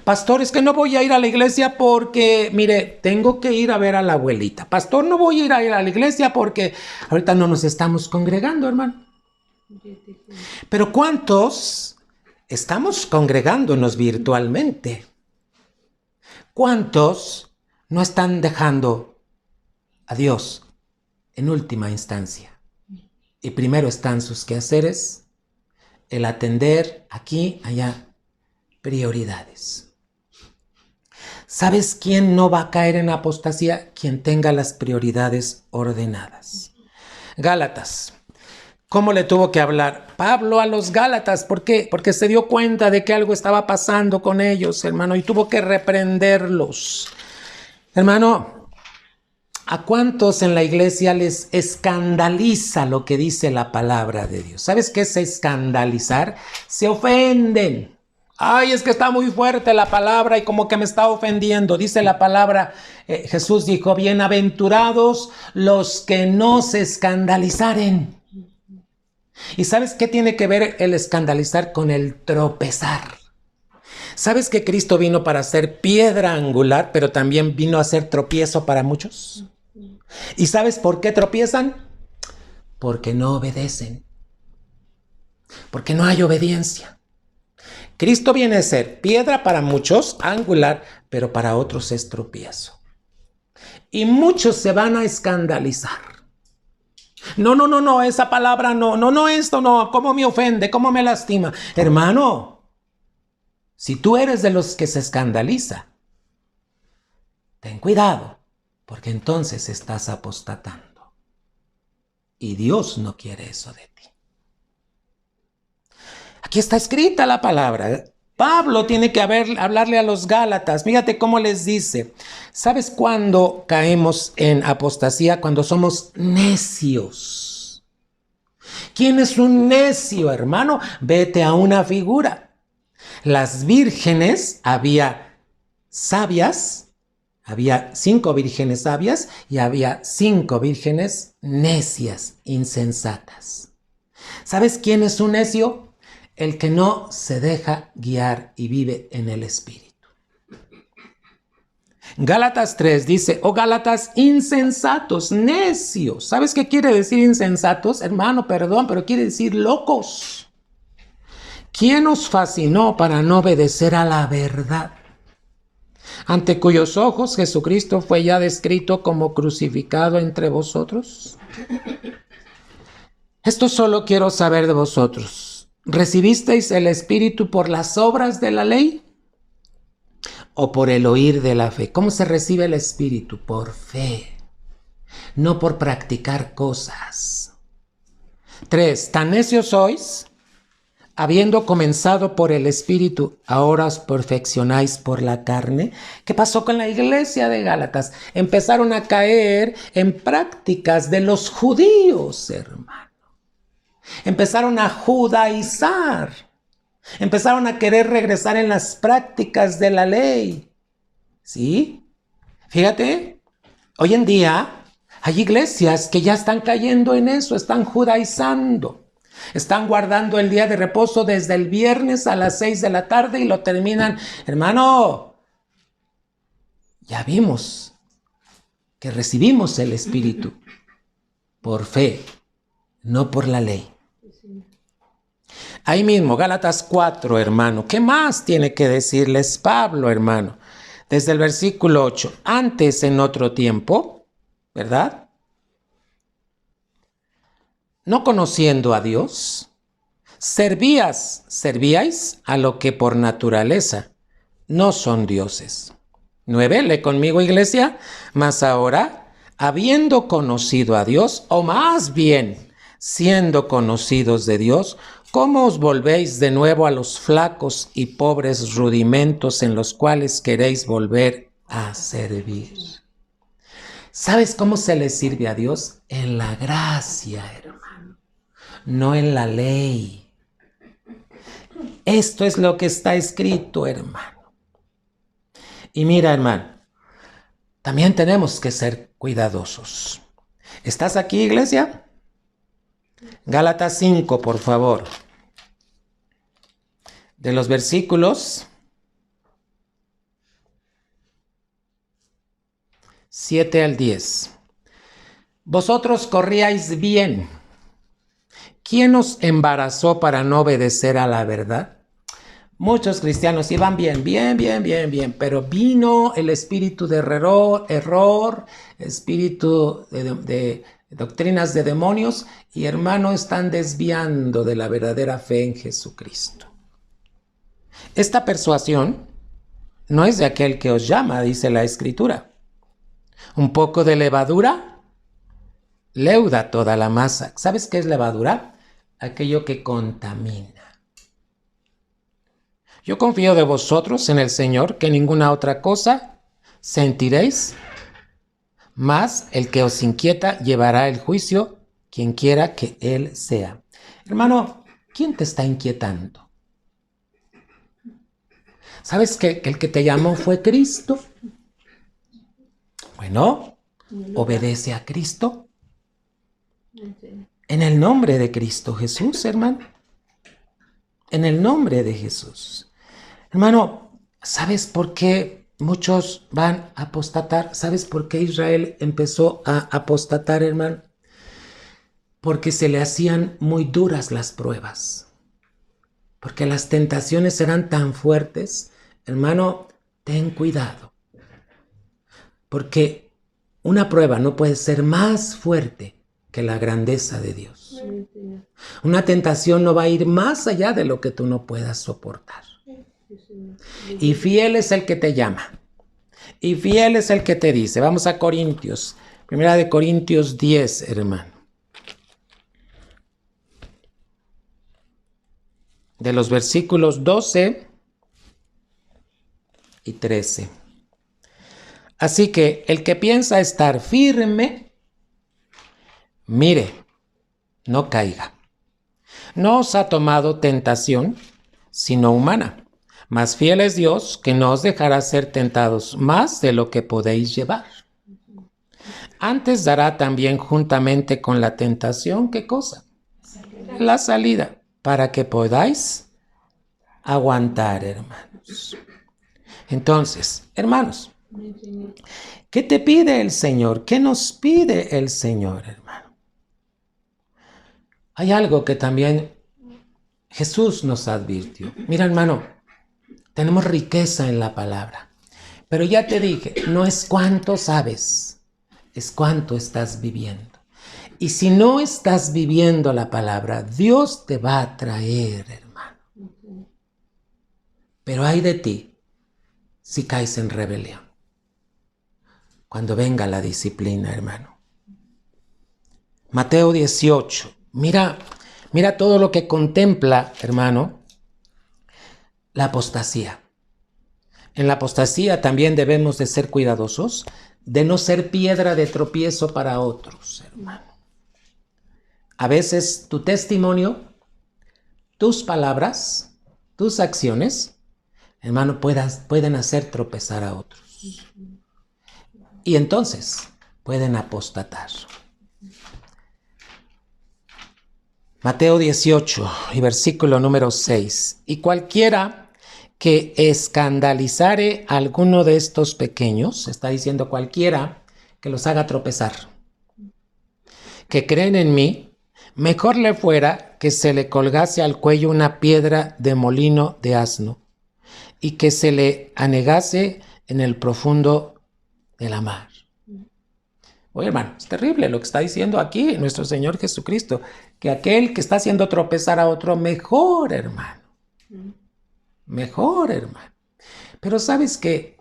Pastor, es que no voy a ir a la iglesia porque, mire, tengo que ir a ver a la abuelita. Pastor, no voy a ir a la iglesia porque ahorita no nos estamos congregando, hermano. Pero ¿cuántos estamos congregándonos virtualmente? ¿Cuántos no están dejando a Dios en última instancia? Y primero están sus quehaceres, el atender aquí, allá, prioridades. ¿Sabes quién no va a caer en apostasía? Quien tenga las prioridades ordenadas. Gálatas. ¿Cómo le tuvo que hablar Pablo a los Gálatas? ¿Por qué? Porque se dio cuenta de que algo estaba pasando con ellos, hermano, y tuvo que reprenderlos. Hermano, ¿a cuántos en la iglesia les escandaliza lo que dice la palabra de Dios? ¿Sabes qué es escandalizar? Se ofenden. Ay, es que está muy fuerte la palabra y como que me está ofendiendo. Dice la palabra, Jesús dijo, bienaventurados los que no se escandalizaren. ¿Y sabes qué tiene que ver el escandalizar con el tropezar? ¿Sabes que Cristo vino para ser piedra angular, pero también vino a ser tropiezo para muchos? ¿Y sabes por qué tropiezan? Porque no obedecen. Porque no hay obediencia. Cristo viene a ser piedra para muchos, angular, pero para otros es tropiezo. Y muchos se van a escandalizar. No, esa palabra no, esto no, ¿cómo me ofende? ¿Cómo me lastima? Hermano, si tú eres de los que se escandaliza, ten cuidado, porque entonces estás apostatando. Y Dios no quiere eso de ti. Aquí está escrita la palabra. Pablo tiene que hablarle a los Gálatas. Fíjate cómo les dice. ¿Sabes cuándo caemos en apostasía? Cuando somos necios. ¿Quién es un necio, hermano? Vete a una figura. Las vírgenes, había sabias, había 5 vírgenes sabias y había 5 vírgenes necias, insensatas. ¿Sabes quién es un necio? El que no se deja guiar y vive en el Espíritu. Gálatas 3 dice, oh Gálatas insensatos, necios. ¿Sabes qué quiere decir insensatos? Hermano, perdón, pero quiere decir locos. ¿Quién os fascinó para no obedecer a la verdad? Ante cuyos ojos Jesucristo fue ya descrito como crucificado entre vosotros. Esto solo quiero saber de vosotros. ¿Recibisteis el Espíritu por las obras de la ley o por el oír de la fe? ¿Cómo se recibe el Espíritu? Por fe, no por practicar cosas. 3. ¿Tan necios sois? Habiendo comenzado por el Espíritu, ahora os perfeccionáis por la carne. ¿Qué pasó con la iglesia de Gálatas? Empezaron a caer en prácticas de los judíos, hermano. Empezaron a judaizar, empezaron a querer regresar en las prácticas de la ley. ¿Sí? Fíjate, hoy en día hay iglesias que ya están cayendo en eso, están judaizando. Están guardando el día de reposo desde el viernes a las 6 de la tarde y lo terminan. Hermano, ya vimos que recibimos el Espíritu por fe, no por la ley. Ahí mismo, Gálatas 4, hermano. ¿Qué más tiene que decirles Pablo, hermano? Desde el versículo 8. Antes, en otro tiempo, ¿verdad? No conociendo a Dios, servíais a lo que por naturaleza no son dioses. 9, lee conmigo, iglesia. Mas ahora, habiendo conocido a Dios, o más bien, siendo conocidos de Dios, ¿cómo os volvéis de nuevo a los flacos y pobres rudimentos en los cuales queréis volver a servir? ¿Sabes cómo se le sirve a Dios? En la gracia, hermano, no en la ley. Esto es lo que está escrito, hermano. Y mira, hermano, también tenemos que ser cuidadosos. ¿Estás aquí, iglesia? Gálatas 5, por favor. De los versículos 7 al 10. Vosotros corríais bien. ¿Quién os embarazó para no obedecer a la verdad? Muchos cristianos iban bien, pero vino el espíritu de error, espíritu de doctrinas de demonios, y hermano, están desviando de la verdadera fe en Jesucristo. Esta persuasión no es de aquel que os llama, dice la Escritura. Un poco de levadura leuda toda la masa. ¿Sabes qué es levadura? Aquello que contamina. Yo confío de vosotros en el Señor, que ninguna otra cosa sentiréis, mas el que os inquieta llevará el juicio, quien quiera que él sea. Hermano, ¿quién te está inquietando? ¿Sabes que el que te llamó fue Cristo? Bueno, obedece a Cristo. En el nombre de Cristo Jesús, hermano. En el nombre de Jesús. Hermano, ¿sabes por qué muchos van a apostatar? ¿Sabes por qué Israel empezó a apostatar, hermano? Porque se le hacían muy duras las pruebas. Porque las tentaciones eran tan fuertes. Hermano, ten cuidado. Porque una prueba no puede ser más fuerte que la grandeza de Dios. Una tentación no va a ir más allá de lo que tú no puedas soportar. Y fiel es el que te llama. Y fiel es el que te dice. Vamos a Corintios. Primera de Corintios 10, hermano. De los versículos 12 y 13. Así que el que piensa estar firme, mire, no caiga. No os ha tomado tentación, sino humana. Mas fiel es Dios, que no os dejará ser tentados más de lo que podéis llevar. Antes dará también juntamente con la tentación, ¿qué cosa? La salida, para que podáis aguantar, hermanos. Entonces, hermanos, ¿qué te pide el Señor? ¿Qué nos pide el Señor, hermano? Hay algo que también Jesús nos advirtió. Mira, hermano, tenemos riqueza en la palabra. Pero ya te dije, no es cuánto sabes, es cuánto estás viviendo. Y si no estás viviendo la palabra, Dios te va a traer, hermano. Pero hay de ti si caes en rebelión. Cuando venga la disciplina, hermano. Mateo 18. Mira todo lo que contempla, hermano, la apostasía. En la apostasía también debemos de ser cuidadosos de no ser piedra de tropiezo para otros, hermano. A veces tu testimonio, tus palabras, tus acciones, hermano, pueden hacer tropezar a otros. Y entonces pueden apostatar. Mateo 18 y versículo número 6. Y cualquiera que escandalizare a alguno de estos pequeños, está diciendo cualquiera que los haga tropezar, que creen en mí, mejor le fuera que se le colgase al cuello una piedra de molino de asno y que se le anegase en el profundo de la mar. Oye, hermano, es terrible lo que está diciendo aquí nuestro Señor Jesucristo, que aquel que está haciendo tropezar a otro, mejor, hermano. Mejor, hermano. Pero sabes que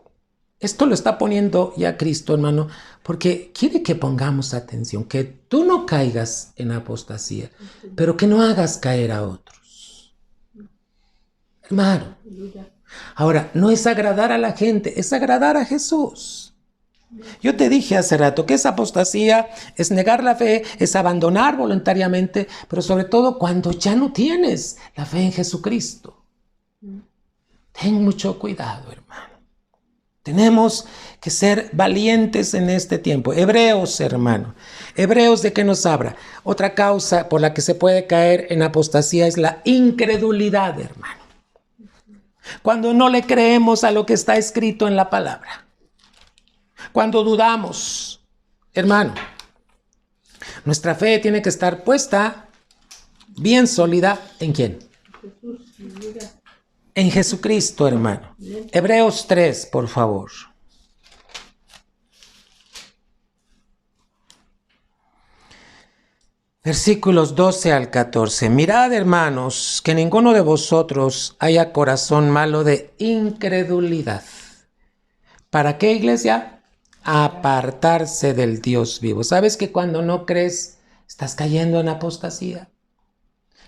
esto lo está poniendo ya Cristo, hermano, porque quiere que pongamos atención, que tú no caigas en apostasía, pero que no hagas caer a otros. Hermano. Ahora, no es agradar a la gente, es agradar a Jesús. Yo te dije hace rato que esa apostasía es negar la fe, es abandonar voluntariamente, pero sobre todo cuando ya no tienes la fe en Jesucristo. Ten mucho cuidado, hermano. Tenemos que ser valientes en este tiempo. Hebreos, hermano. Hebreos, ¿de qué nos habla? Otra causa por la que se puede caer en apostasía es la incredulidad, hermano. Cuando no le creemos a lo que está escrito en la palabra. Cuando dudamos, hermano. Nuestra fe tiene que estar puesta bien sólida, ¿en quién? En Jesucristo, hermano. Hebreos 3, por favor. Versículos 12 al 14. Mirad, hermanos, que ninguno de vosotros haya corazón malo de incredulidad. ¿Para qué, iglesia? Apartarse del Dios vivo. ¿Sabes que cuando no crees estás cayendo en apostasía?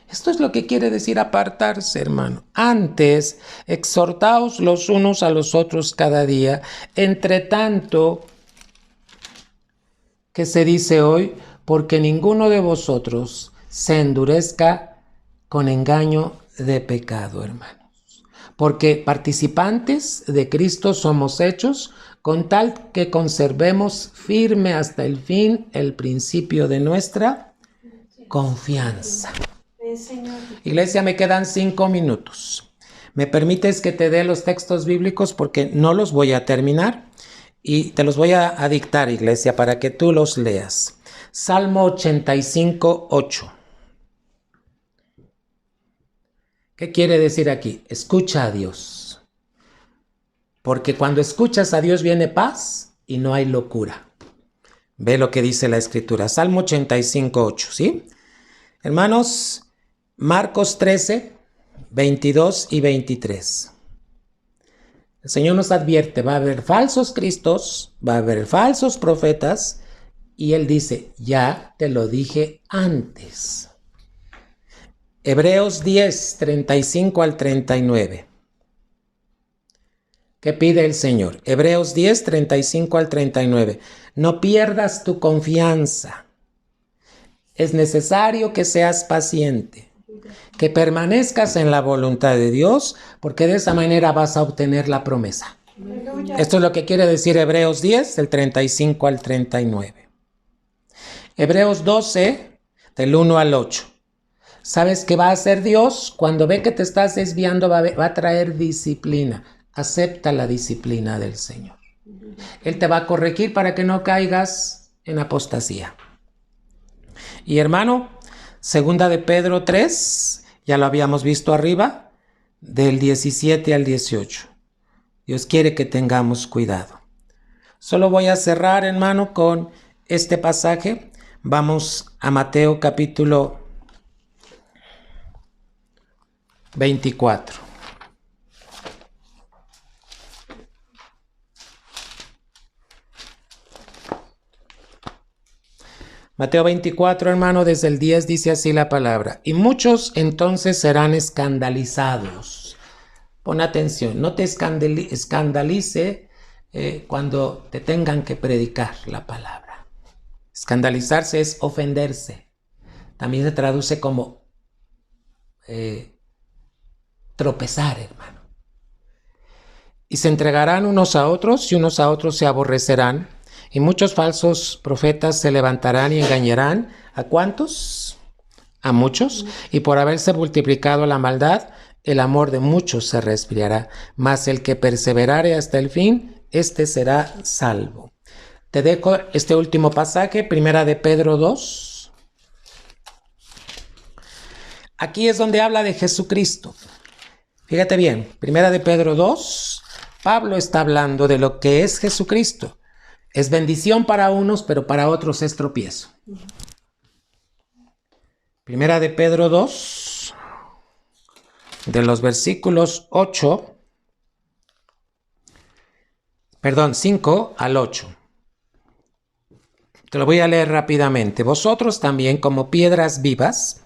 Esto es lo que quiere decir apartarse, hermano. Antes, exhortaos los unos a los otros cada día, entre tanto que se dice hoy, porque ninguno de vosotros se endurezca con engaño de pecado, hermanos. Porque participantes de Cristo somos hechos, con tal que conservemos firme hasta el fin el principio de nuestra confianza. Iglesia, me quedan 5 minutos. ¿Me permites que te dé los textos bíblicos? Porque no los voy a terminar y te los voy a dictar, iglesia, para que tú los leas. Salmo 85, 8. ¿Qué quiere decir aquí? Escucha a Dios. Porque cuando escuchas a Dios viene paz y no hay locura. Ve lo que dice la Escritura. Salmo 85, 8, ¿sí? Hermanos, Marcos 13, 22 y 23. El Señor nos advierte, va a haber falsos cristos, va a haber falsos profetas, y Él dice, ya te lo dije antes. Hebreos 10, 35 al 39. ¿Qué pide el Señor? Hebreos 10, 35 al 39. No pierdas tu confianza. Es necesario que seas paciente, que permanezcas en la voluntad de Dios, porque de esa manera vas a obtener la promesa. Esto es lo que quiere decir Hebreos 10, del 35 al 39. Hebreos 12, del 1 al 8. ¿Sabes qué va a hacer Dios? Cuando ve que te estás desviando, va a traer disciplina. Acepta la disciplina del Señor. Él te va a corregir para que no caigas en apostasía. Y hermano, segunda de Pedro 3, ya lo habíamos visto arriba, del 17 al 18. Dios quiere que tengamos cuidado. Solo voy a cerrar, hermano, con este pasaje. Vamos a Mateo capítulo 24. Mateo 24, hermano, desde el 10 dice así la palabra. Y muchos entonces serán escandalizados. Pon atención, no te escandalice cuando te tengan que predicar la palabra. Escandalizarse es ofenderse. También se traduce como tropezar, hermano. Y se entregarán unos a otros y unos a otros se aborrecerán. Y muchos falsos profetas se levantarán y engañarán. ¿A cuántos? A muchos. Y por haberse multiplicado la maldad, el amor de muchos se resfriará. Mas el que perseverare hasta el fin, este será salvo. Te dejo este último pasaje, primera de Pedro 2. Aquí es donde habla de Jesucristo. Fíjate bien, primera de Pedro 2, Pablo está hablando de lo que es Jesucristo. Es bendición para unos, pero para otros es tropiezo. Primera de Pedro 2, de los versículos 5 al 8. Te lo voy a leer rápidamente. Vosotros también, como piedras vivas,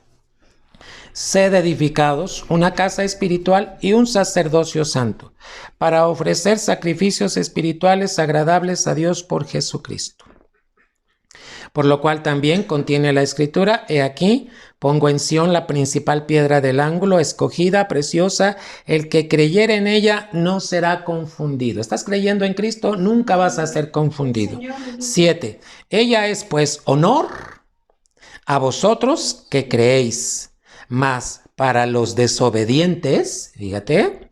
sed edificados, una casa espiritual y un sacerdocio santo, para ofrecer sacrificios espirituales agradables a Dios por Jesucristo. Por lo cual también contiene la Escritura: he aquí, pongo en Sión la principal piedra del ángulo, escogida, preciosa, el que creyere en ella no será confundido. ¿Estás creyendo en Cristo? Nunca vas a ser confundido. 7. Ella es pues honor a vosotros que creéis, mas para los desobedientes, fíjate,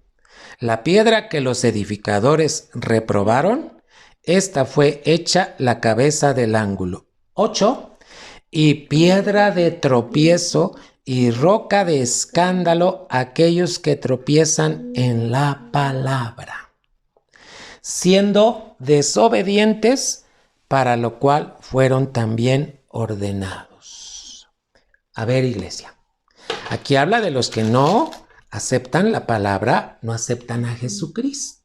la piedra que los edificadores reprobaron, esta fue hecha la cabeza del ángulo. 8. Y piedra de tropiezo y roca de escándalo aquellos que tropiezan en la palabra, siendo desobedientes, para lo cual fueron también ordenados. A ver, iglesia, aquí habla de los que no aceptan la palabra, no aceptan a Jesucristo.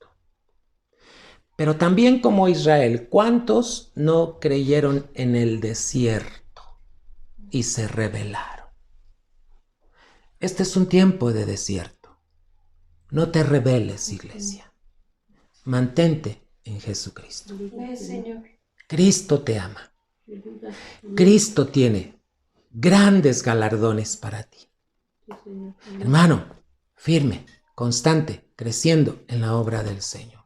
Pero también como Israel, ¿cuántos no creyeron en el desierto y se rebelaron? Este es un tiempo de desierto. No te rebeles, iglesia. Mantente en Jesucristo. Cristo te ama. Cristo tiene grandes galardones para ti. Hermano, firme, constante, creciendo en la obra del Señor.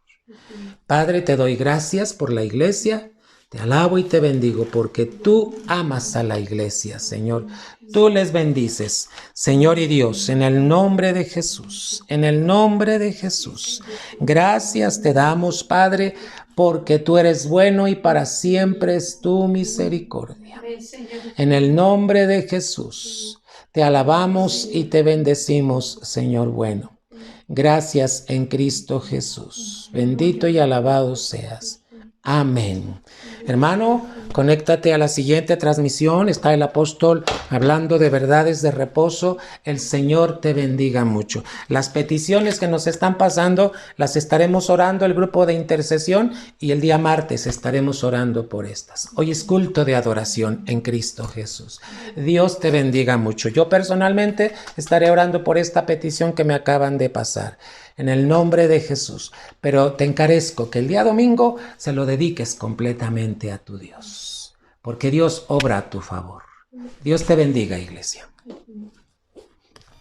Padre, te doy gracias por la iglesia, te alabo y te bendigo porque tú amas a la iglesia, Señor. Tú les bendices, Señor y Dios, en el nombre de Jesús, en el nombre de Jesús. Gracias te damos, Padre, porque tú eres bueno y para siempre es tu misericordia. En el nombre de Jesús, te alabamos y te bendecimos, Señor bueno. Gracias en Cristo Jesús. Bendito y alabado seas. Amén. Hermano, conéctate a la siguiente transmisión. Está el apóstol hablando de verdades de reposo. El Señor te bendiga mucho. Las peticiones que nos están pasando las estaremos orando el grupo de intercesión y el día martes estaremos orando por estas. Hoy es culto de adoración en Cristo Jesús. Dios te bendiga mucho. Yo personalmente estaré orando por esta petición que me acaban de pasar. En el nombre de Jesús. Pero te encarezco que el día domingo se lo dediques completamente a tu Dios. Porque Dios obra a tu favor. Dios te bendiga, iglesia.